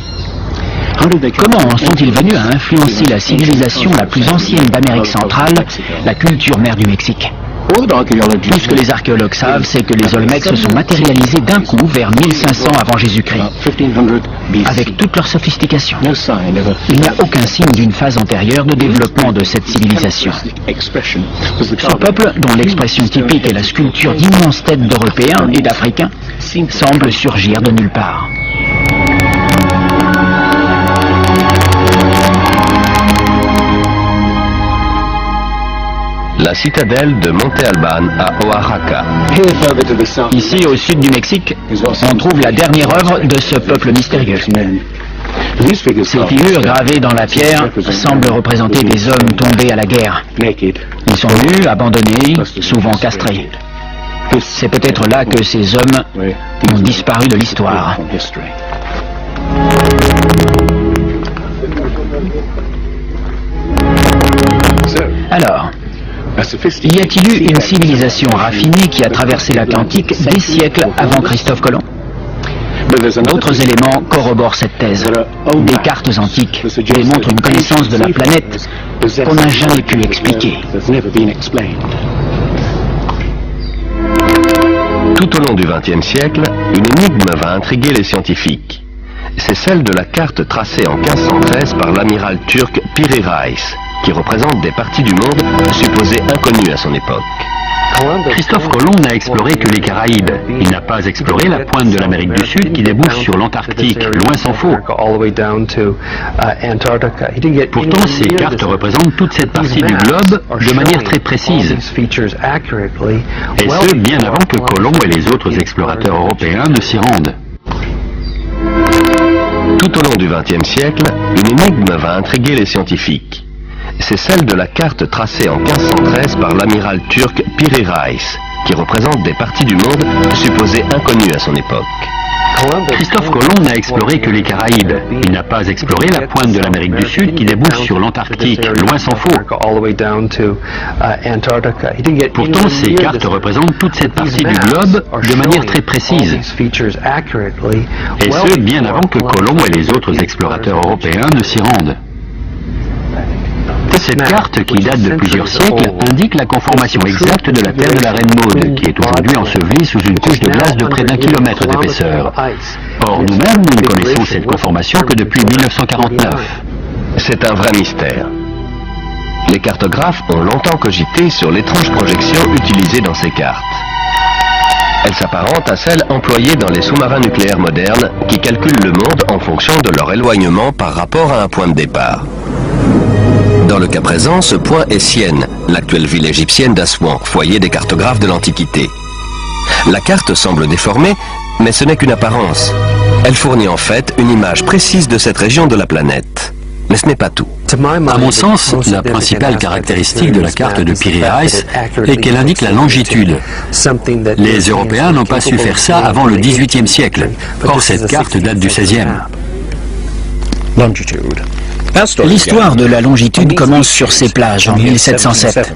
Speaker 5: Comment sont-ils venus à influencer la civilisation la plus ancienne d'Amérique centrale, la culture mère du Mexique? Tout ce que les archéologues savent, c'est que les Olmecs se sont matérialisés d'un coup vers 1500 avant Jésus-Christ, avec toute leur sophistication. Il n'y a aucun signe d'une phase antérieure de développement de cette civilisation. Ce peuple, dont l'expression typique est la sculpture d'immenses têtes d'Européens et d'Africains, semble surgir de nulle part.
Speaker 1: La citadelle de Monte Alban à Oaxaca.
Speaker 5: Ici, au sud du Mexique, on trouve la dernière œuvre de ce peuple mystérieux. Ces figures gravées dans la pierre semblent représenter des hommes tombés à la guerre. Ils sont nus, abandonnés, souvent castrés. C'est peut-être là que ces hommes ont disparu de l'histoire. Alors, y a-t-il eu une civilisation raffinée qui a traversé l'Atlantique des siècles avant Christophe Colomb? D'autres éléments corroborent cette thèse. Des cartes antiques démontrent une connaissance de la planète qu'on n'a jamais pu expliquer.
Speaker 1: Tout au long du XXe siècle, une énigme va intriguer les scientifiques. C'est celle de la carte tracée en 1513 par l'amiral turc Piri Reis, qui représente des parties du monde supposées inconnues à son époque.
Speaker 2: Christophe Colomb n'a exploré que les Caraïbes. Il n'a pas exploré la pointe de l'Amérique du Sud qui débouche sur l'Antarctique, loin s'en faut. Pourtant, ces cartes représentent toute cette partie du globe de manière très précise. Et ce, bien avant que Colomb et les autres explorateurs européens ne s'y rendent.
Speaker 1: Tout au long du XXe siècle, une énigme va intriguer les scientifiques. C'est celle de la carte tracée en 1513 par l'amiral turc Piri Reis, qui représente des parties du monde supposées inconnues à son époque.
Speaker 2: Christophe Colomb n'a exploré que les Caraïbes. Il n'a pas exploré la pointe de l'Amérique du Sud qui débouche sur l'Antarctique, loin s'en faut. Pourtant, ces cartes représentent toute cette partie du globe de manière très précise. Et ce, bien avant que Colomb et les autres explorateurs européens ne s'y rendent. Cette carte, qui date de plusieurs siècles, indique la conformation exacte de la terre de la Reine Maude, qui est aujourd'hui ensevelie sous une couche de glace de près d'1 kilomètre d'épaisseur. Or, nous-mêmes, nous ne connaissons cette conformation que depuis 1949.
Speaker 1: C'est un vrai mystère. Les cartographes ont longtemps cogité sur l'étrange projection utilisée dans ces cartes. Elle s'apparente à celle employée dans les sous-marins nucléaires modernes qui calculent le monde en fonction de leur éloignement par rapport à un point de départ. Dans le cas présent, ce point est Syène, l'actuelle ville égyptienne d'Assouan, foyer des cartographes de l'Antiquité. La carte semble déformée, mais ce n'est qu'une apparence. Elle fournit en fait une image précise de cette région de la planète. Mais ce n'est pas tout.
Speaker 2: À mon sens, la principale caractéristique de la carte de Piri Reis est qu'elle indique la longitude. Les Européens n'ont pas su faire ça avant le XVIIIe siècle. Or, cette carte date du XVIe.
Speaker 5: L'histoire de la longitude commence sur ces plages en 1707,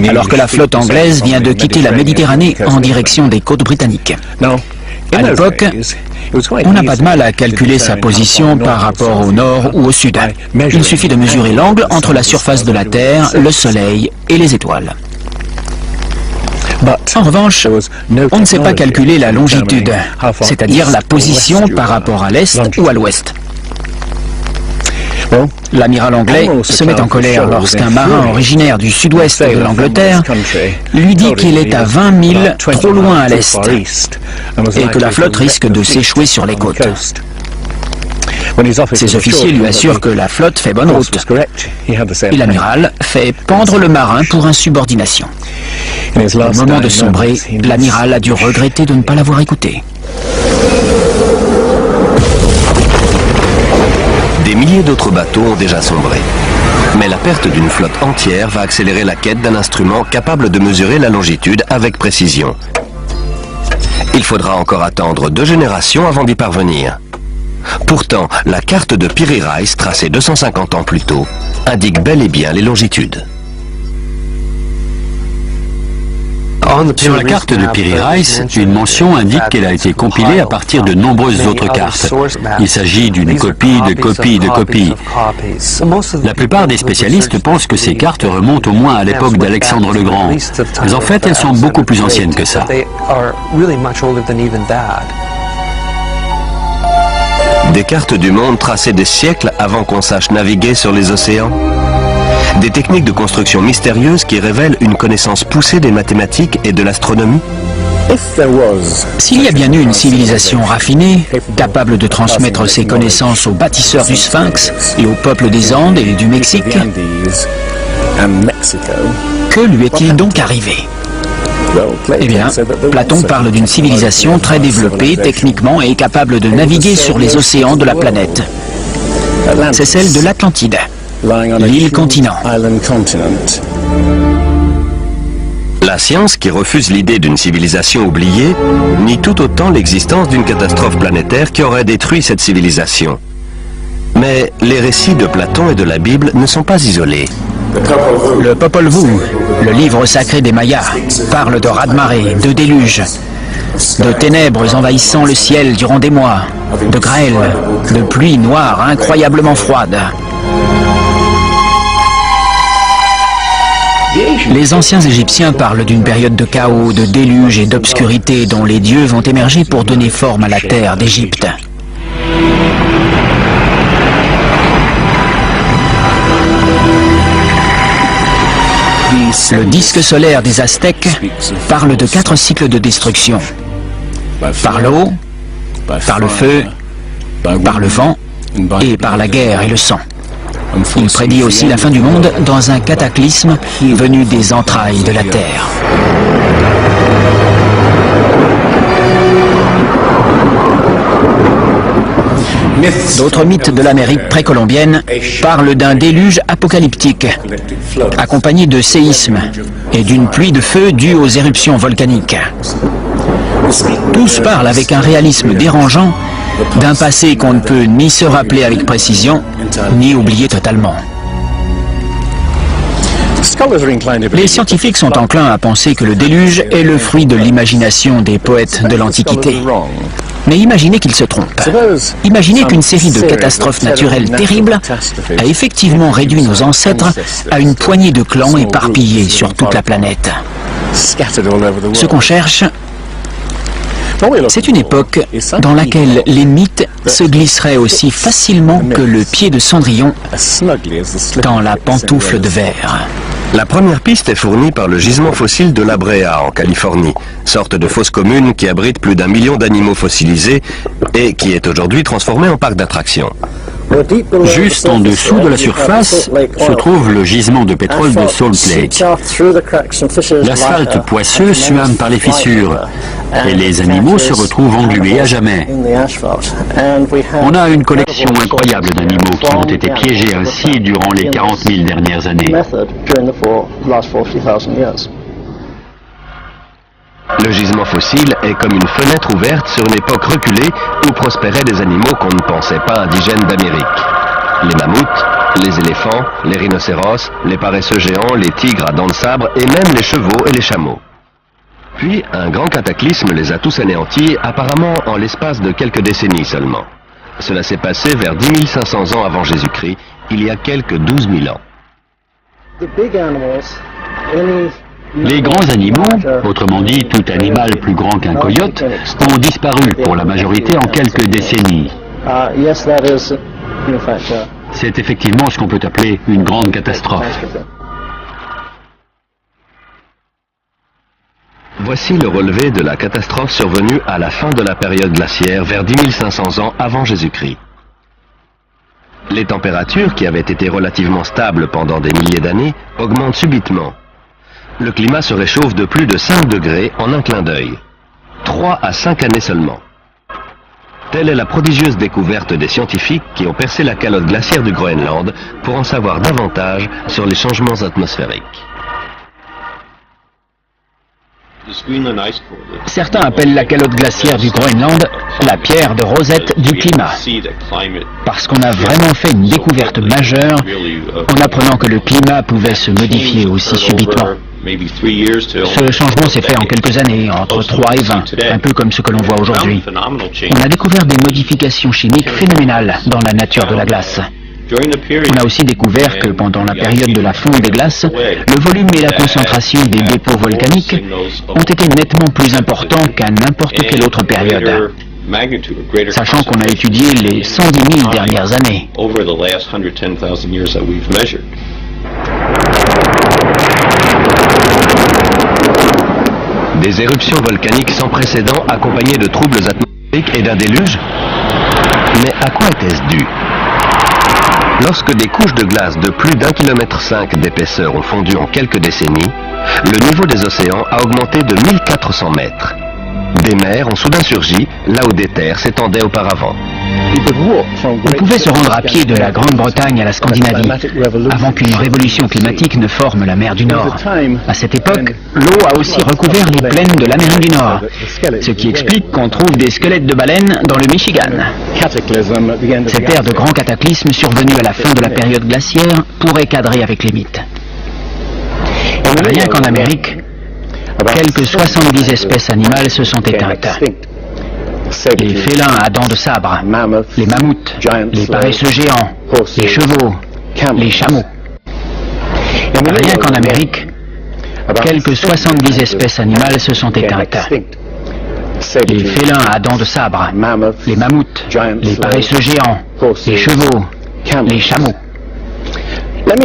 Speaker 5: alors que la flotte anglaise vient de quitter la Méditerranée en direction des côtes britanniques. À l'époque, on n'a pas de mal à calculer sa position par rapport au nord ou au sud. Il suffit de mesurer l'angle entre la surface de la Terre, le Soleil et les étoiles. En revanche, on ne sait pas calculer la longitude, c'est-à-dire la position par rapport à l'est ou à l'ouest. L'amiral anglais se met en colère lorsqu'un marin originaire du sud-ouest de l'Angleterre lui dit qu'il est à 20 milles trop loin à l'est et que la flotte risque de s'échouer sur les côtes. Ses officiers lui assurent que la flotte fait bonne route et l'amiral fait pendre le marin pour insubordination. Au moment de sombrer, l'amiral a dû regretter de ne pas l'avoir écouté.
Speaker 1: Des milliers d'autres bateaux ont déjà sombré. Mais la perte d'une flotte entière va accélérer la quête d'un instrument capable de mesurer la longitude avec précision. Il faudra encore attendre 2 générations avant d'y parvenir. Pourtant, la carte de Piri Reis, tracée 250 ans plus tôt, indique bel et bien les longitudes.
Speaker 2: Sur la carte de Piri Reis, une mention indique qu'elle a été compilée à partir de nombreuses autres cartes. Il s'agit d'une copie de copie de copie. La plupart des spécialistes pensent que ces cartes remontent au moins à l'époque d'Alexandre le Grand. Mais en fait, elles sont beaucoup plus anciennes que ça.
Speaker 1: Des cartes du monde tracées des siècles avant qu'on sache naviguer sur les océans. Des techniques de construction mystérieuses qui révèlent une connaissance poussée des mathématiques et de l'astronomie.
Speaker 5: S'il y a bien eu une civilisation raffinée, capable de transmettre ses connaissances aux bâtisseurs du Sphinx et aux peuples des Andes et du Mexique, que lui est-il donc arrivé? Eh bien, Platon parle d'une civilisation très développée techniquement et capable de naviguer sur les océans de la planète. C'est celle de l'Atlantide, l'île-continent.
Speaker 1: La science, qui refuse l'idée d'une civilisation oubliée, nie tout autant l'existence d'une catastrophe planétaire qui aurait détruit cette civilisation. Mais les récits de Platon et de la Bible ne sont pas isolés.
Speaker 5: Le Popol Vuh, le livre sacré des Mayas, parle de raz-de-marée, de déluge, de ténèbres envahissant le ciel durant des mois, de grêle, de pluie noire incroyablement froide. Les anciens Égyptiens parlent d'une période de chaos, de déluge et d'obscurité dont les dieux vont émerger pour donner forme à la terre d'Égypte. Le disque solaire des Aztèques parle de 4 cycles de destruction. Par l'eau, par le feu, par le vent et par la guerre et le sang. Il prédit aussi la fin du monde dans un cataclysme venu des entrailles de la Terre. D'autres mythes de l'Amérique précolombienne parlent d'un déluge apocalyptique, accompagné de séismes et d'une pluie de feu due aux éruptions volcaniques. Tous parlent avec un réalisme dérangeant d'un passé qu'on ne peut ni se rappeler avec précision, ni oublier totalement. Les scientifiques sont enclins à penser que le déluge est le fruit de l'imagination des poètes de l'Antiquité. Mais imaginez qu'ils se trompent. Imaginez qu'une série de catastrophes naturelles terribles a effectivement réduit nos ancêtres à une poignée de clans éparpillés sur toute la planète. Ce qu'on cherche, c'est une époque dans laquelle les mythes se glisseraient aussi facilement que le pied de Cendrillon dans la pantoufle de verre.
Speaker 1: La première piste est fournie par le gisement fossile de La Brea, en Californie, sorte de fosse commune qui abrite plus d'1 million d'animaux fossilisés et qui est aujourd'hui transformée en parc d'attractions.
Speaker 2: Juste en dessous de la surface se trouve le gisement de pétrole de Salt Lake. L'asphalte poisseux suinte par les fissures et les animaux se retrouvent englués à jamais. On a une collection incroyable d'animaux qui ont été piégés ainsi durant les 40 000 dernières années.
Speaker 1: Le gisement fossile est comme une fenêtre ouverte sur une époque reculée où prospéraient des animaux qu'on ne pensait pas indigènes d'Amérique. Les mammouths, les éléphants, les rhinocéros, les paresseux géants, les tigres à dents de sabre et même les chevaux et les chameaux. Puis un grand cataclysme les a tous anéantis, apparemment en l'espace de quelques décennies seulement. Cela s'est passé vers 10 500 ans avant Jésus-Christ, il y a quelques 12 000 ans.
Speaker 2: Les grands animaux, autrement dit tout animal plus grand qu'un coyote, ont disparu pour la majorité en quelques décennies. C'est effectivement ce qu'on peut appeler une grande catastrophe.
Speaker 1: Voici le relevé de la catastrophe survenue à la fin de la période glaciaire vers 10 500 ans avant Jésus-Christ. Les températures, qui avaient été relativement stables pendant des milliers d'années, augmentent subitement. Le climat se réchauffe de plus de 5 degrés en un clin d'œil. 3 à 5 années seulement. Telle est la prodigieuse découverte des scientifiques qui ont percé la calotte glaciaire du Groenland pour en savoir davantage sur les changements atmosphériques.
Speaker 5: Certains appellent la calotte glaciaire du Groenland la pierre de Rosette du climat, parce qu'on a vraiment fait une découverte majeure en apprenant que le climat pouvait se modifier aussi subitement. Ce changement s'est fait en quelques années, entre 3 et 20, un peu comme ce que l'on voit aujourd'hui. On a découvert des modifications chimiques phénoménales dans la nature de la glace. On a aussi découvert que pendant la période de la fonte des glaces, le volume et la concentration des dépôts volcaniques ont été nettement plus importants qu'à n'importe quelle autre période, sachant qu'on a étudié les 110 000 dernières années.
Speaker 1: Des éruptions volcaniques sans précédent accompagnées de troubles atmosphériques et d'un déluge? Mais à quoi était-ce dû? Lorsque des couches de glace de plus d'1,5 km d'épaisseur ont fondu en quelques décennies, le niveau des océans a augmenté de 1400 mètres. Des mers ont soudain surgi là où des terres s'étendaient auparavant.
Speaker 5: On pouvait se rendre à pied de la Grande-Bretagne à la Scandinavie, avant qu'une révolution climatique ne forme la mer du Nord. À cette époque, l'eau a aussi recouvert les plaines de l'Amérique du Nord, ce qui explique qu'on trouve des squelettes de baleines dans le Michigan. Cette ère de grand cataclysme survenue à la fin de la période glaciaire pourrait cadrer avec les mythes. Rien qu'en Amérique, quelques 70 espèces animales se sont éteintes. Les félins à dents de sabre, les mammouths, les paresseux géants, les chevaux, les chameaux. Rien qu'en Amérique, quelques 70 espèces animales se sont éteintes. Les félins à dents de sabre, les mammouths, les paresseux géants, les chevaux, les chameaux.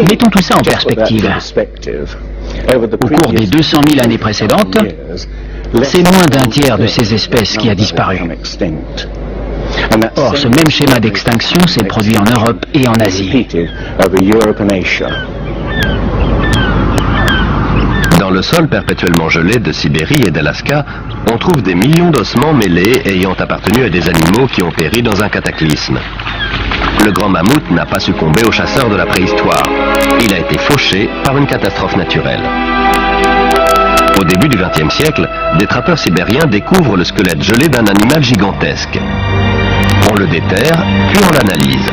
Speaker 5: Mettons tout ça en perspective. Au cours des 200 000 années précédentes, c'est moins d'un tiers de ces espèces qui a disparu. Or, ce même schéma d'extinction s'est produit en Europe et en Asie.
Speaker 1: Dans le sol perpétuellement gelé de Sibérie et d'Alaska, on trouve des millions d'ossements mêlés ayant appartenu à des animaux qui ont péri dans un cataclysme. Le grand mammouth n'a pas succombé aux chasseurs de la préhistoire. Il a été fauché par une catastrophe naturelle. Au début du XXe siècle, des trappeurs sibériens découvrent le squelette gelé d'un animal gigantesque. On le déterre, puis on l'analyse.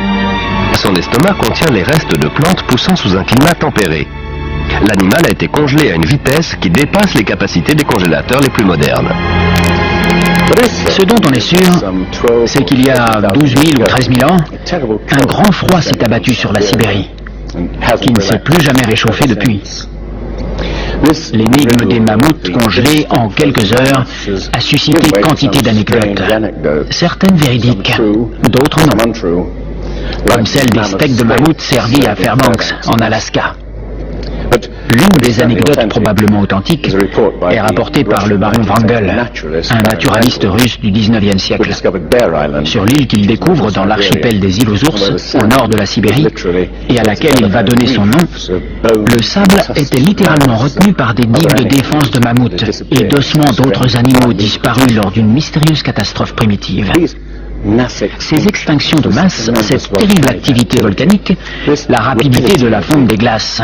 Speaker 1: Son estomac contient les restes de plantes poussant sous un climat tempéré. L'animal a été congelé à une vitesse qui dépasse les capacités des congélateurs les plus modernes.
Speaker 5: Ce dont on est sûr, c'est qu'il y a 12 000 ou 13 000 ans, un grand froid s'est abattu sur la Sibérie, qui ne s'est plus jamais réchauffé depuis. L'énigme des mammouths congelés en quelques heures a suscité quantité d'anecdotes, certaines véridiques, d'autres non, comme celle des steaks de mammouth servis à Fairbanks, en Alaska. L'une des anecdotes probablement authentiques est rapportée par le baron Wrangel, un naturaliste russe du 19e siècle. Sur l'île qu'il découvre dans l'archipel des îles aux ours, au nord de la Sibérie, et à laquelle il va donner son nom, le sable était littéralement retenu par des digues de défense de mammouths et d'ossements d'autres animaux disparus lors d'une mystérieuse catastrophe primitive. Ces extinctions de masse, cette terrible activité volcanique, la rapidité de la fonte des glaces,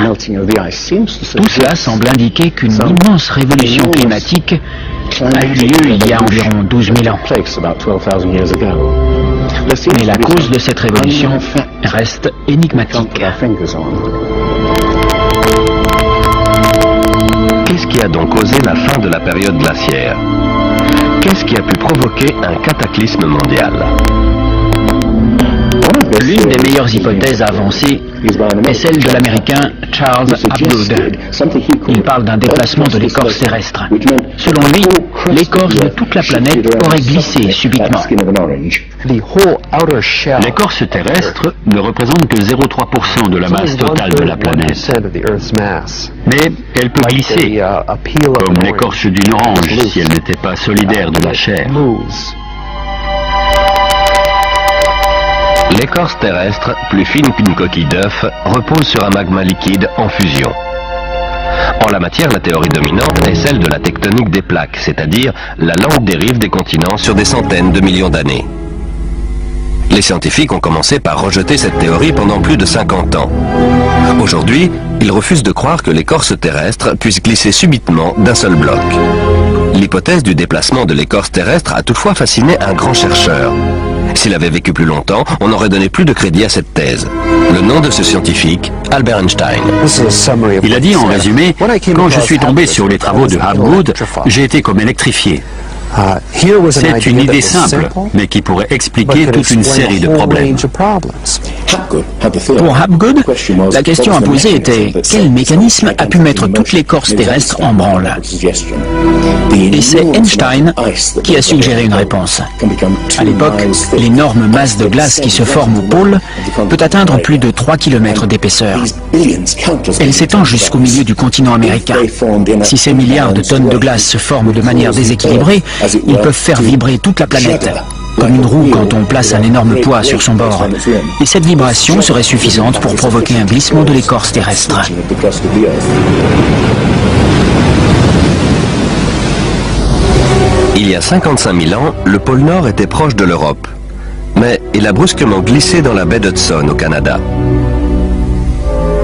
Speaker 5: tout cela semble indiquer qu'une immense révolution climatique a eu lieu il y a environ 12 000 ans. Mais la cause de cette révolution reste énigmatique.
Speaker 1: Qu'est-ce qui a donc causé la fin de la période glaciaire? Qu'est-ce qui a pu provoquer un cataclysme mondial?
Speaker 5: L'une des meilleures hypothèses avancées est celle de l'américain Charles Hapgood. Il parle d'un déplacement de l'écorce terrestre. Selon lui, l'écorce de toute la planète aurait glissé subitement.
Speaker 2: L'écorce terrestre ne représente que 0,3% de la masse totale de la planète. Mais elle peut glisser, comme l'écorce d'une orange si elle n'était pas solidaire de la chair.
Speaker 1: L'écorce terrestre, plus fine qu'une coquille d'œuf, repose sur un magma liquide en fusion. En la matière, la théorie dominante est celle de la tectonique des plaques, c'est-à-dire la lente dérive des continents sur des centaines de millions d'années. Les scientifiques ont commencé par rejeter cette théorie pendant plus de 50 ans. Aujourd'hui, ils refusent de croire que l'écorce terrestre puisse glisser subitement d'un seul bloc. L'hypothèse du déplacement de l'écorce terrestre a toutefois fasciné un grand chercheur. S'il avait vécu plus longtemps, on aurait donné plus de crédit à cette thèse. Le nom de ce scientifique, Albert Einstein.
Speaker 2: Il a dit en résumé, quand je suis tombé sur les travaux de Hapgood, j'ai été comme électrifié. C'est une idée simple, mais qui pourrait expliquer toute une série de problèmes.
Speaker 5: Pour Hapgood, la question à poser était quel mécanisme a pu mettre toute l'écorce terrestre en branle? Et c'est Einstein qui a suggéré une réponse. À l'époque, l'énorme masse de glace qui se forme au pôle peut atteindre plus de 3 km d'épaisseur. Elle s'étend jusqu'au milieu du continent américain. Si ces milliards de tonnes de glace se forment de manière déséquilibrée, ils peuvent faire vibrer toute la planète, comme une roue quand on place un énorme poids sur son bord. Et cette vibration serait suffisante pour provoquer un glissement de l'écorce terrestre.
Speaker 1: Il y a 55 000 ans, le pôle Nord était proche de l'Europe. Mais il a brusquement glissé dans la baie d'Hudson au Canada.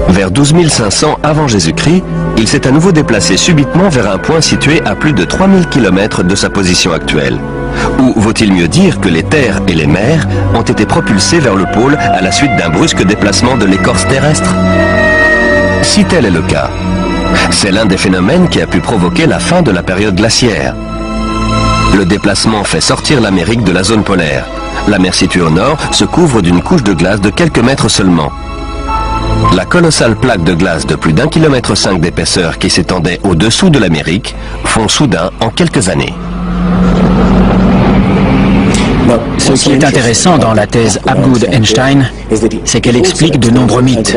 Speaker 1: Vers 12 500 avant Jésus-Christ, il s'est à nouveau déplacé subitement vers un point situé à plus de 3000 km de sa position actuelle. Ou vaut-il mieux dire que les terres et les mers ont été propulsés vers le pôle à la suite d'un brusque déplacement de l'écorce terrestre? Si tel est le cas, c'est l'un des phénomènes qui a pu provoquer la fin de la période glaciaire. Le déplacement fait sortir l'Amérique de la zone polaire. La mer située au nord se couvre d'une couche de glace de quelques mètres seulement. La colossale plaque de glace de plus d'1,5 km d'épaisseur qui s'étendait au-dessous de l'Amérique fond soudain en quelques années.
Speaker 5: Ce Ce qui est intéressant dans la thèse Hapgood-Einstein, c'est qu'elle explique de nombreux mythes,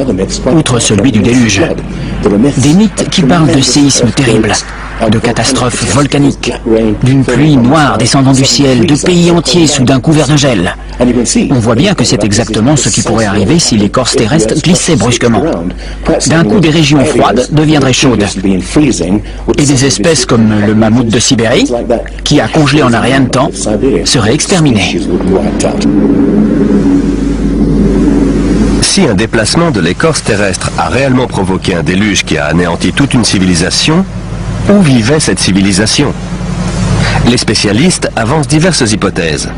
Speaker 5: outre celui du déluge. Des mythes qui parlent de séismes terribles, de catastrophes volcaniques, d'une pluie noire descendant du ciel, de pays entiers sous d'un couvert de gel. On voit bien que c'est exactement ce qui pourrait arriver si l'écorce terrestre glissait brusquement. D'un coup, des régions froides deviendraient chaudes. Et des espèces comme le mammouth de Sibérie, qui a congelé en un rien de temps, seraient exterminées.
Speaker 1: Si un déplacement de l'écorce terrestre a réellement provoqué un déluge qui a anéanti toute une civilisation, où vivait cette civilisation? Les spécialistes avancent diverses hypothèses.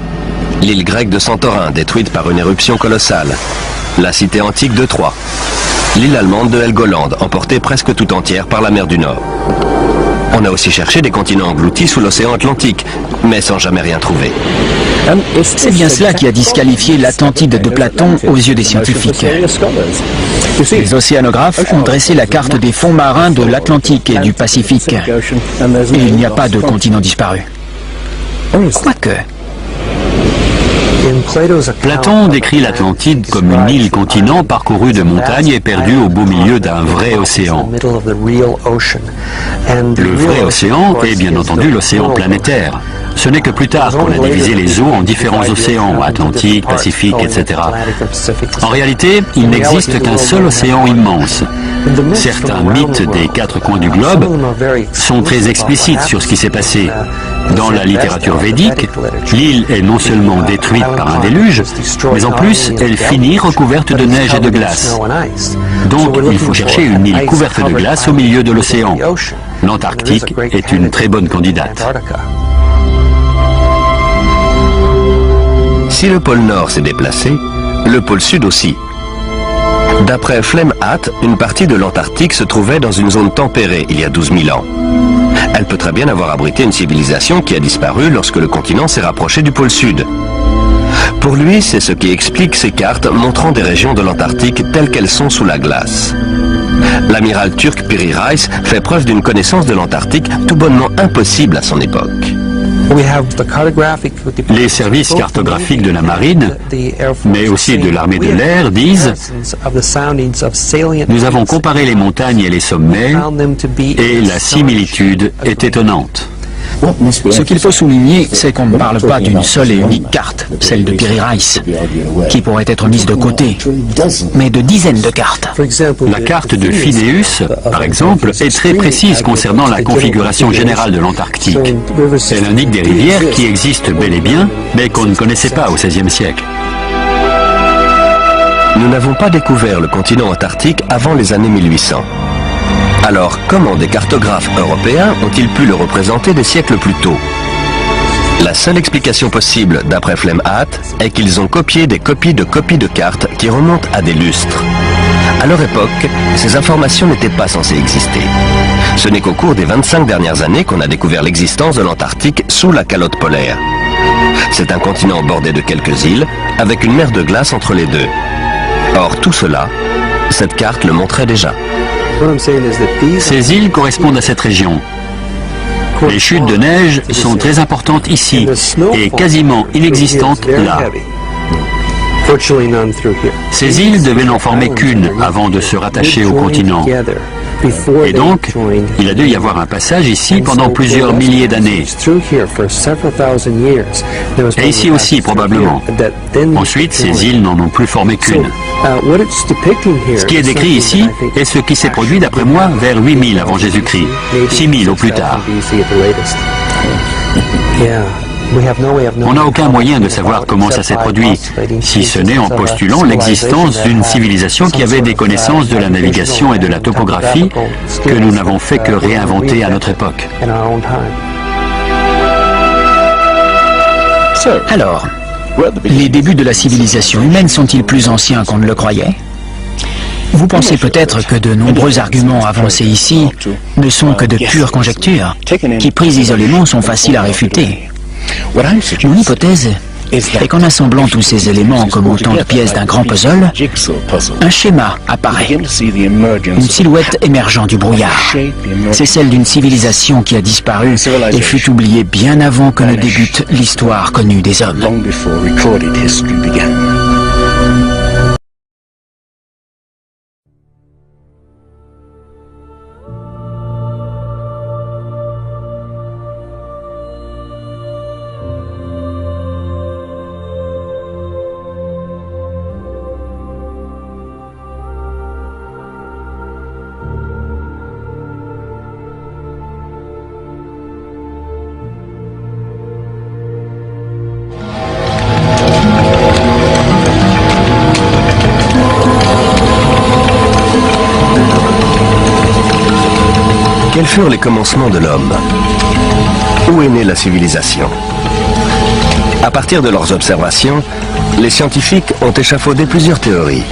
Speaker 1: L'île grecque de Santorin, détruite par une éruption colossale. La cité antique de Troie. L'île allemande de Helgoland, emportée presque tout entière par la mer du Nord. On a aussi cherché des continents engloutis sous l'océan Atlantique, mais sans jamais rien trouver.
Speaker 5: C'est bien cela qui a disqualifié l'Atlantide de Platon aux yeux des scientifiques. Les océanographes ont dressé la carte des fonds marins de l'Atlantique et du Pacifique. Et il n'y a pas de continent disparu. Quoique...
Speaker 2: Platon décrit l'Atlantide comme une île-continent parcourue de montagnes et perdue au beau milieu d'un vrai océan. Le vrai océan est bien entendu l'océan planétaire. Ce n'est que plus tard qu'on a divisé les eaux en différents océans, Atlantique, Pacifique, etc. En réalité, il n'existe qu'un seul océan immense. Certains mythes des quatre coins du globe sont très explicites sur ce qui s'est passé. Dans la littérature védique, l'île est non seulement détruite par un déluge, mais en plus, elle finit recouverte de neige et de glace. Donc, il faut chercher une île couverte de glace au milieu de l'océan. L'Antarctique est une très bonne candidate.
Speaker 1: Si le pôle Nord s'est déplacé, le pôle Sud aussi. D'après Flemhatt, une partie de l'Antarctique se trouvait dans une zone tempérée il y a 12 000 ans. Elle peut très bien avoir abrité une civilisation qui a disparu lorsque le continent s'est rapproché du pôle Sud. Pour lui, c'est ce qui explique ces cartes montrant des régions de l'Antarctique telles qu'elles sont sous la glace. L'amiral turc Piri Reis fait preuve d'une connaissance de l'Antarctique tout bonnement impossible à son époque.
Speaker 2: Les services cartographiques de la marine, mais aussi de l'armée de l'air, disent « Nous avons comparé les montagnes et les sommets, et la similitude est étonnante. »
Speaker 5: Ce qu'il faut souligner, c'est qu'on ne parle pas d'une seule et unique carte, celle de Piri Reis, qui pourrait être mise de côté, mais de dizaines de cartes.
Speaker 2: La carte de Phineus, par exemple, est très précise concernant la configuration générale de l'Antarctique. Elle indique des rivières qui existent bel et bien, mais qu'on ne connaissait pas au XVIe siècle.
Speaker 1: Nous n'avons pas découvert le continent antarctique avant les années 1800. Alors, comment des cartographes européens ont-ils pu le représenter des siècles plus tôt? La seule explication possible, d'après Flemhatt, est qu'ils ont copié des copies de cartes qui remontent à des lustres. À leur époque, ces informations n'étaient pas censées exister. Ce n'est qu'au cours des 25 dernières années qu'on a découvert l'existence de l'Antarctique sous la calotte polaire. C'est un continent bordé de quelques îles, avec une mer de glace entre les deux. Or, tout cela, cette carte le montrait déjà.
Speaker 2: Ces îles correspondent à cette région. Les chutes de neige sont très importantes ici et quasiment inexistantes là. Ces îles devaient n'en former qu'une avant de se rattacher au continent. Et donc, il a dû y avoir un passage ici pendant plusieurs milliers d'années. Et ici aussi, probablement. Ensuite, ces îles n'en ont plus formé qu'une. Ce qui est décrit ici est ce qui s'est produit, d'après moi, vers 8000 avant Jésus-Christ, 6000 au plus tard. On n'a aucun moyen de savoir comment ça s'est produit, si ce n'est en postulant l'existence d'une civilisation qui avait des connaissances de la navigation et de la topographie que nous n'avons fait que réinventer à notre époque.
Speaker 5: Alors, les débuts de la civilisation humaine sont-ils plus anciens qu'on ne le croyait? Vous pensez peut-être que de nombreux arguments avancés ici ne sont que de pures conjectures, qui prises isolément sont faciles à réfuter. Mon hypothèse est qu'en assemblant tous ces éléments comme autant de pièces d'un grand puzzle, un schéma apparaît, une silhouette émergeant du brouillard. C'est celle d'une civilisation qui a disparu et fut oubliée bien avant que ne débute l'histoire connue des hommes.
Speaker 1: Quels furent les commencements de l'homme? Où est née la civilisation? À partir de leurs observations, les scientifiques ont échafaudé plusieurs théories.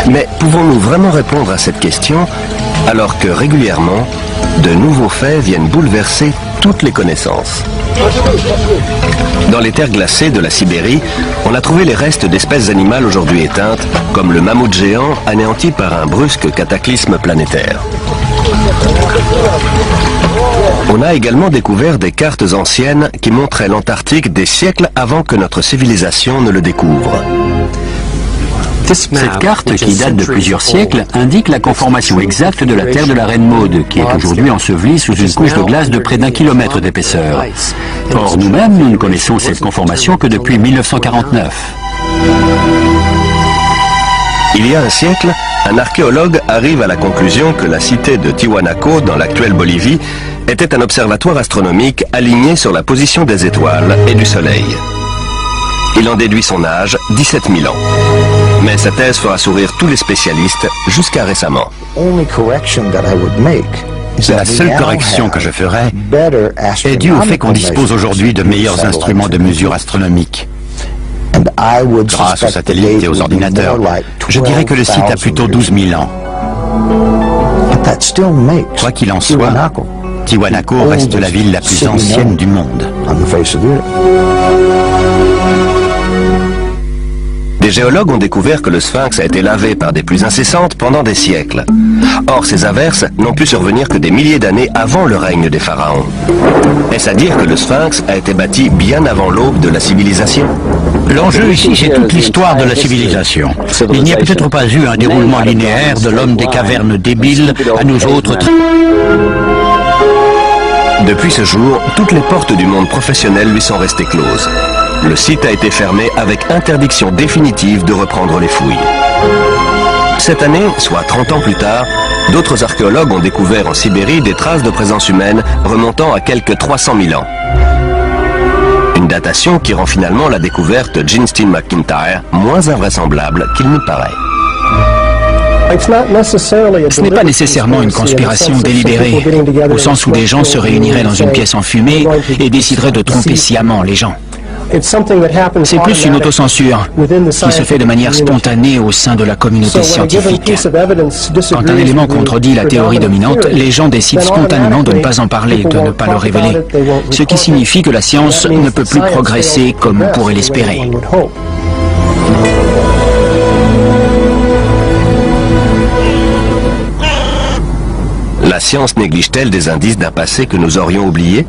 Speaker 1: Mais pouvons-nous vraiment répondre à cette question alors que régulièrement, de nouveaux faits viennent bouleverser toutes les connaissances? Dans les terres glacées de la Sibérie, on a trouvé les restes d'espèces animales aujourd'hui éteintes, comme le mammouth géant anéanti par un brusque cataclysme planétaire. On a également découvert des cartes anciennes qui montraient l'Antarctique des siècles avant que notre civilisation ne le découvre.
Speaker 2: Cette carte, qui date de plusieurs siècles, indique la conformation exacte de la terre de la Reine Maude, qui est aujourd'hui ensevelie sous une couche de glace de près d'1 kilomètre d'épaisseur. Or, nous-mêmes, nous ne connaissons cette conformation que depuis 1949.
Speaker 1: Il y a un siècle, un archéologue arrive à la conclusion que la cité de Tiwanaku, dans l'actuelle Bolivie, était un observatoire astronomique aligné sur la position des étoiles et du Soleil. Il en déduit son âge, 17 000 ans. Mais sa thèse fera sourire tous les spécialistes jusqu'à récemment.
Speaker 3: La seule correction que je ferai est due au fait qu'on dispose aujourd'hui de meilleurs instruments de mesure astronomique. Grâce aux satellites et aux ordinateurs, je dirais que le site a plutôt 12 000 ans. Quoi qu'il en soit, Tiwanaku reste la ville la plus ancienne du monde.
Speaker 1: Des géologues ont découvert que le sphinx a été lavé par des pluies incessantes pendant des siècles. Or, ces averses n'ont pu survenir que des milliers d'années avant le règne des pharaons. Est-ce à dire que le sphinx a été bâti bien avant l'aube de la civilisation?
Speaker 4: L'enjeu ici, c'est toute l'histoire de la civilisation. Il n'y a peut-être pas eu un déroulement linéaire de l'homme des cavernes débiles à nous autres.
Speaker 1: Depuis ce jour, toutes les portes du monde professionnel lui sont restées closes. Le site a été fermé avec interdiction définitive de reprendre les fouilles. Cette année, soit 30 ans plus tard, d'autres archéologues ont découvert en Sibérie des traces de présence humaine remontant à quelques 300 000 ans. Une datation qui rend finalement la découverte de Gene McIntyre moins invraisemblable qu'il n'y paraît.
Speaker 5: Ce n'est pas nécessairement une conspiration délibérée, au sens où des gens se réuniraient dans une pièce enfumée et décideraient de tromper sciemment les gens. C'est plus une autocensure qui se fait de manière spontanée au sein de la communauté scientifique. Quand un élément contredit la théorie dominante, les gens décident spontanément de ne pas en parler, de ne pas le révéler, ce qui signifie que la science ne peut plus progresser comme on pourrait l'espérer.
Speaker 1: La science néglige-t-elle des indices d'un passé que nous aurions oublié?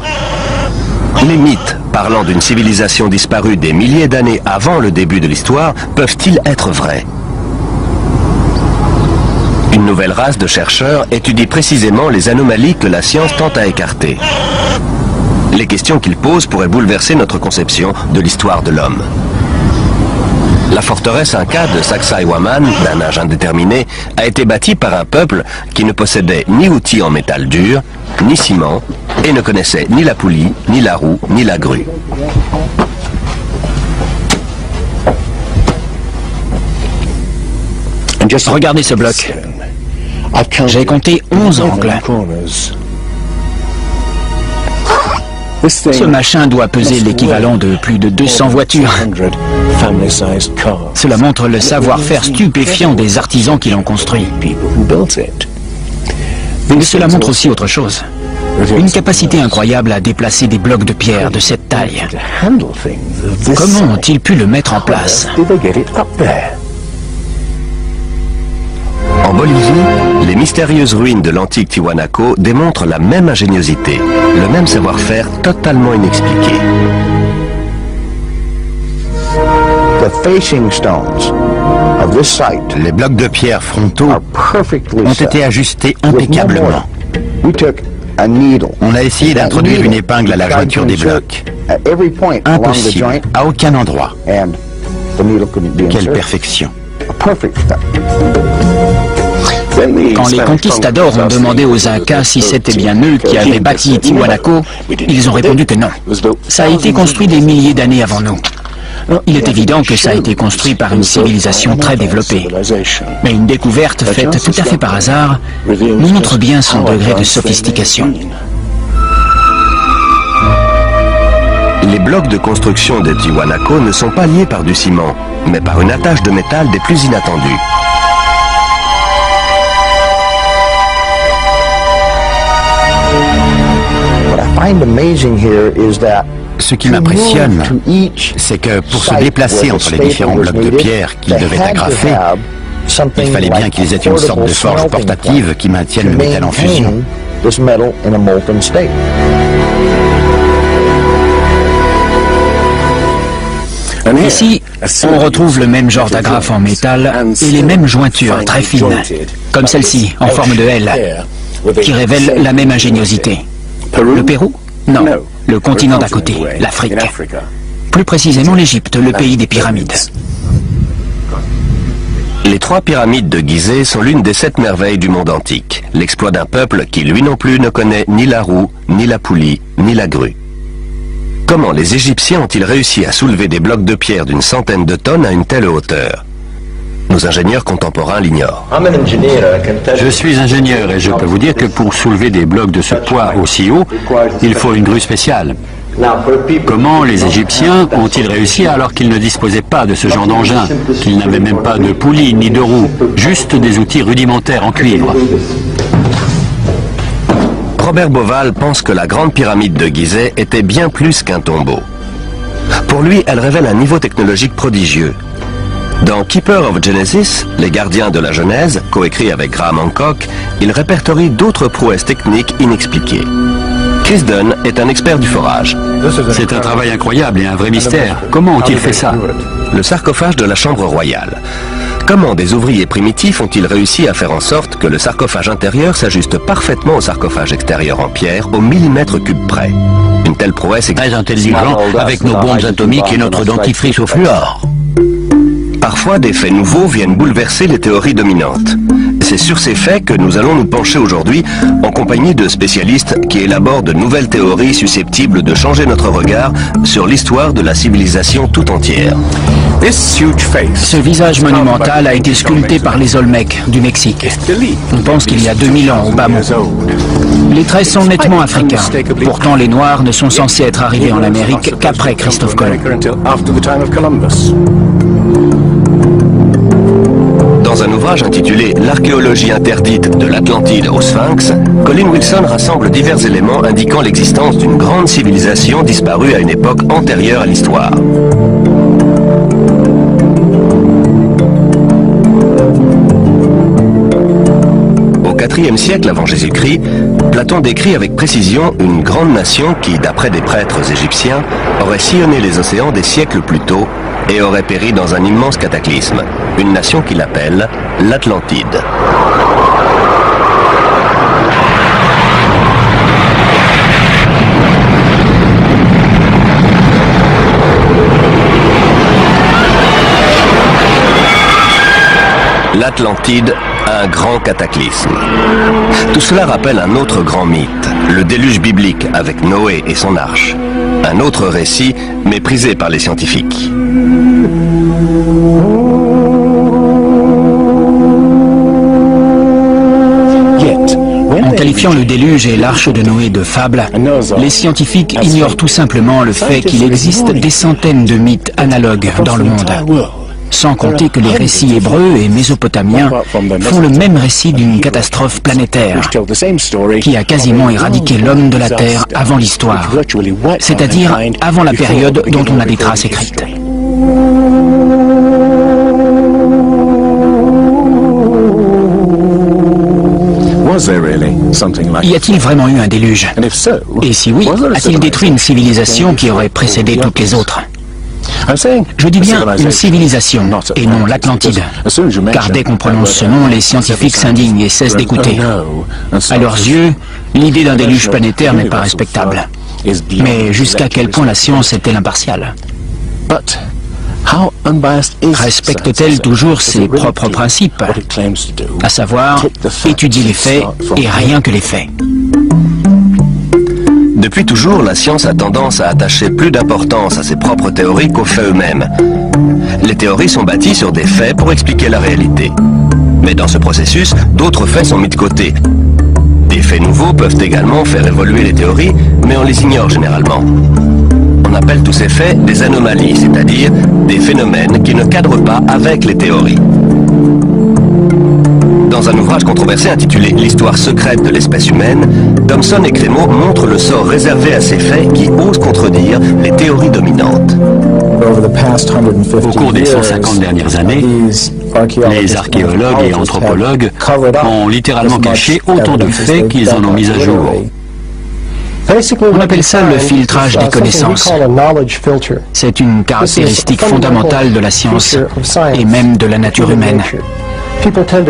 Speaker 1: Les mythes parlant d'une civilisation disparue des milliers d'années avant le début de l'histoire peuvent-ils être vrais? Une nouvelle race de chercheurs étudie précisément les anomalies que la science tente à écarter. Les questions qu'ils posent pourraient bouleverser notre conception de l'histoire de l'homme. La forteresse Inca de Sacsayhuaman, d'un âge indéterminé, a été bâtie par un peuple qui ne possédait ni outils en métal dur, ni ciment, et ne connaissait ni la poulie, ni la roue, ni la grue.
Speaker 5: Regardez ce bloc. J'ai compté 11 angles. Ce machin doit peser l'équivalent de plus de 200 voitures. Cela montre le savoir-faire stupéfiant des artisans qui l'ont construit. Mais cela montre aussi autre chose. Une capacité incroyable à déplacer des blocs de pierre de cette taille. Comment ont-ils pu le mettre en place?
Speaker 1: En Bolivie, les mystérieuses ruines de l'antique Tiwanaku démontrent la même ingéniosité, le même savoir-faire totalement inexpliqué.
Speaker 3: Les blocs de pierre frontaux ont été ajustés impeccablement. On a essayé d'introduire une épingle à la jointure des blocs. Impossible, à aucun endroit. Quelle perfection.
Speaker 5: Quand les conquistadors ont demandé aux Incas si c'était bien eux qui avaient bâti Tiwanaku, ils ont répondu que non. Ça a été construit des milliers d'années avant nous. Il est évident que ça a été construit par une civilisation très développée. Mais une découverte faite tout à fait par hasard nous montre bien son degré de sophistication.
Speaker 1: Les blocs de construction de Tiwanaku ne sont pas liés par du ciment, mais par une attache de métal des plus inattendues.
Speaker 3: Ce qui m'impressionne, c'est que pour se déplacer entre les différents blocs de pierre qu'ils devaient agrafer, il fallait bien qu'ils aient une sorte de forge portative qui maintienne le métal en fusion.
Speaker 5: Ici, on retrouve le même genre d'agrafe en métal et les mêmes jointures très fines, comme celle-ci, en forme de L, qui révèle la même ingéniosité. Le Pérou? Non. Le continent d'à côté, l'Afrique. Plus précisément l'Égypte, le pays des pyramides.
Speaker 1: Les 3 pyramides de Gizeh sont l'une des 7 merveilles du monde antique. L'exploit d'un peuple qui, lui non plus, ne connaît ni la roue, ni la poulie, ni la grue. Comment les Égyptiens ont-ils réussi à soulever des blocs de pierre d'une centaine de tonnes à une telle hauteur? Nos ingénieurs contemporains l'ignorent.
Speaker 2: Je suis ingénieur et je peux vous dire que pour soulever des blocs de ce poids aussi haut, il faut une grue spéciale. Comment les Égyptiens ont-ils réussi alors qu'ils ne disposaient pas de ce genre d'engin, qu'ils n'avaient même pas de poulie ni de roue, juste des outils rudimentaires en cuivre?
Speaker 1: Robert Bauval pense que la grande pyramide de Gizeh était bien plus qu'un tombeau. Pour lui, elle révèle un niveau technologique prodigieux. Dans Keeper of Genesis, Les gardiens de la Genèse, coécrit avec Graham Hancock, il répertorie d'autres prouesses techniques inexpliquées. Chris Dunn est un expert du forage.
Speaker 2: C'est un travail incroyable et un vrai mystère. Comment ont-ils fait ça?
Speaker 1: Le sarcophage de la chambre royale. Comment des ouvriers primitifs ont-ils réussi à faire en sorte que le sarcophage intérieur s'ajuste parfaitement au sarcophage extérieur en pierre au millimètre cube près? Une telle prouesse est
Speaker 2: très intelligent avec nos bombes atomiques et notre dentifrice au fluor.
Speaker 1: Parfois, des faits nouveaux viennent bouleverser les théories dominantes. C'est sur ces faits que nous allons nous pencher aujourd'hui en compagnie de spécialistes qui élaborent de nouvelles théories susceptibles de changer notre regard sur l'histoire de la civilisation tout entière.
Speaker 5: Ce visage monumental a été sculpté par les Olmecs du Mexique. On pense qu'il y a 2000 ans au bas mot. Les traits sont nettement africains. Pourtant, les Noirs ne sont censés être arrivés en Amérique qu'après Christophe Colomb.
Speaker 1: Dans un ouvrage intitulé « L'archéologie interdite de l'Atlantide au Sphinx », Colin Wilson rassemble divers éléments indiquant l'existence d'une grande civilisation disparue à une époque antérieure à l'histoire. Au IVe siècle avant Jésus-Christ, Platon décrit avec précision une grande nation qui, d'après des prêtres égyptiens, aurait sillonné les océans des siècles plus tôt et aurait péri dans un immense cataclysme, une nation qu'il appelle l'Atlantide. L'Atlantide, un grand cataclysme. Tout cela rappelle un autre grand mythe, le déluge biblique avec Noé et son arche. Un autre récit méprisé par les scientifiques.
Speaker 5: En qualifiant le déluge et l'arche de Noé de fable, les scientifiques ignorent tout simplement le fait qu'il existe des centaines de mythes analogues dans le monde. Sans compter que les récits hébreux et mésopotamiens font le même récit d'une catastrophe planétaire qui a quasiment éradiqué l'homme de la Terre avant l'histoire, c'est-à-dire avant la période dont on a des traces écrites. Y a-t-il vraiment eu un déluge? Et si oui, a-t-il détruit une civilisation qui aurait précédé toutes les autres? Je dis bien une civilisation, et non l'Atlantide, car dès qu'on prononce ce nom, les scientifiques s'indignent et cessent d'écouter. À leurs yeux, l'idée d'un déluge planétaire n'est pas respectable. Mais jusqu'à quel point la science est-elle impartiale? Respecte-t-elle toujours ses propres principes, à savoir étudier les faits et rien que les faits?
Speaker 1: Depuis toujours, la science a tendance à attacher plus d'importance à ses propres théories qu'aux faits eux-mêmes. Les théories sont bâties sur des faits pour expliquer la réalité. Mais dans ce processus, d'autres faits sont mis de côté. Des faits nouveaux peuvent également faire évoluer les théories, mais on les ignore généralement. On appelle tous ces faits des anomalies, c'est-à-dire des phénomènes qui ne cadrent pas avec les théories. Dans un ouvrage controversé intitulé « L'histoire secrète de l'espèce humaine », Thomson et Crémeau montrent le sort réservé à ces faits qui osent contredire les théories dominantes.
Speaker 2: Au cours des 150 dernières années, les archéologues et anthropologues ont littéralement caché autant de faits qu'ils en ont mis à jour.
Speaker 5: On appelle ça le filtrage des connaissances. C'est une caractéristique fondamentale de la science et même de la nature humaine.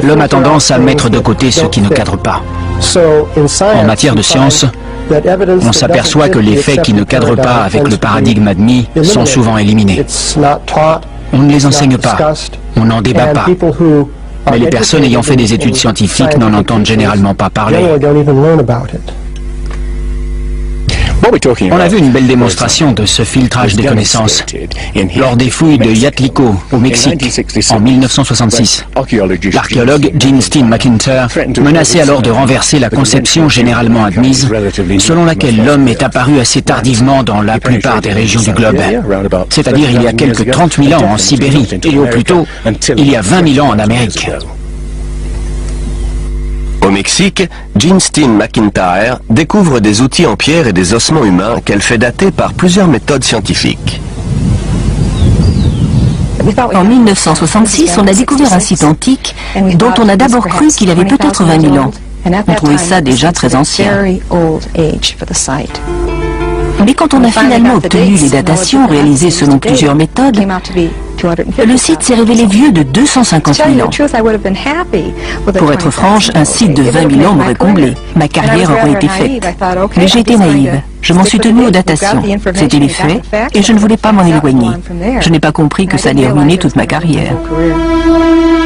Speaker 5: L'homme a tendance à mettre de côté ce qui ne cadre pas. En matière de science, on s'aperçoit que les faits qui ne cadrent pas avec le paradigme admis sont souvent éliminés. On ne les enseigne pas, on n'en débat pas. Mais les personnes ayant fait des études scientifiques n'en entendent généralement pas parler. On a vu une belle démonstration de ce filtrage des connaissances lors des fouilles de Yatliko au Mexique en 1966. L'archéologue Gene Steen McIntyre menaçait alors de renverser la conception généralement admise selon laquelle l'homme est apparu assez tardivement dans la plupart des régions du globe, c'est-à-dire il y a quelques 30 000 ans en Sibérie et au plus tôt il y a 20 000 ans en Amérique.
Speaker 1: Au Mexique, Gene Steen McIntyre découvre des outils en pierre et des ossements humains qu'elle fait dater par plusieurs méthodes scientifiques.
Speaker 6: En 1966, on a découvert un site antique dont on a d'abord cru qu'il avait peut-être 20 000 ans. On trouvait ça déjà très ancien. Mais quand on a finalement obtenu les datations réalisées selon plusieurs méthodes, le site s'est révélé vieux de 250 000 ans. Pour être franche, un site de 20 000 ans m'aurait comblé. Ma carrière aurait été faite. Mais j'ai été naïve. Je m'en suis tenue aux datations. C'était les faits et je ne voulais pas m'en éloigner. Je n'ai pas compris que ça allait ruiner toute ma carrière.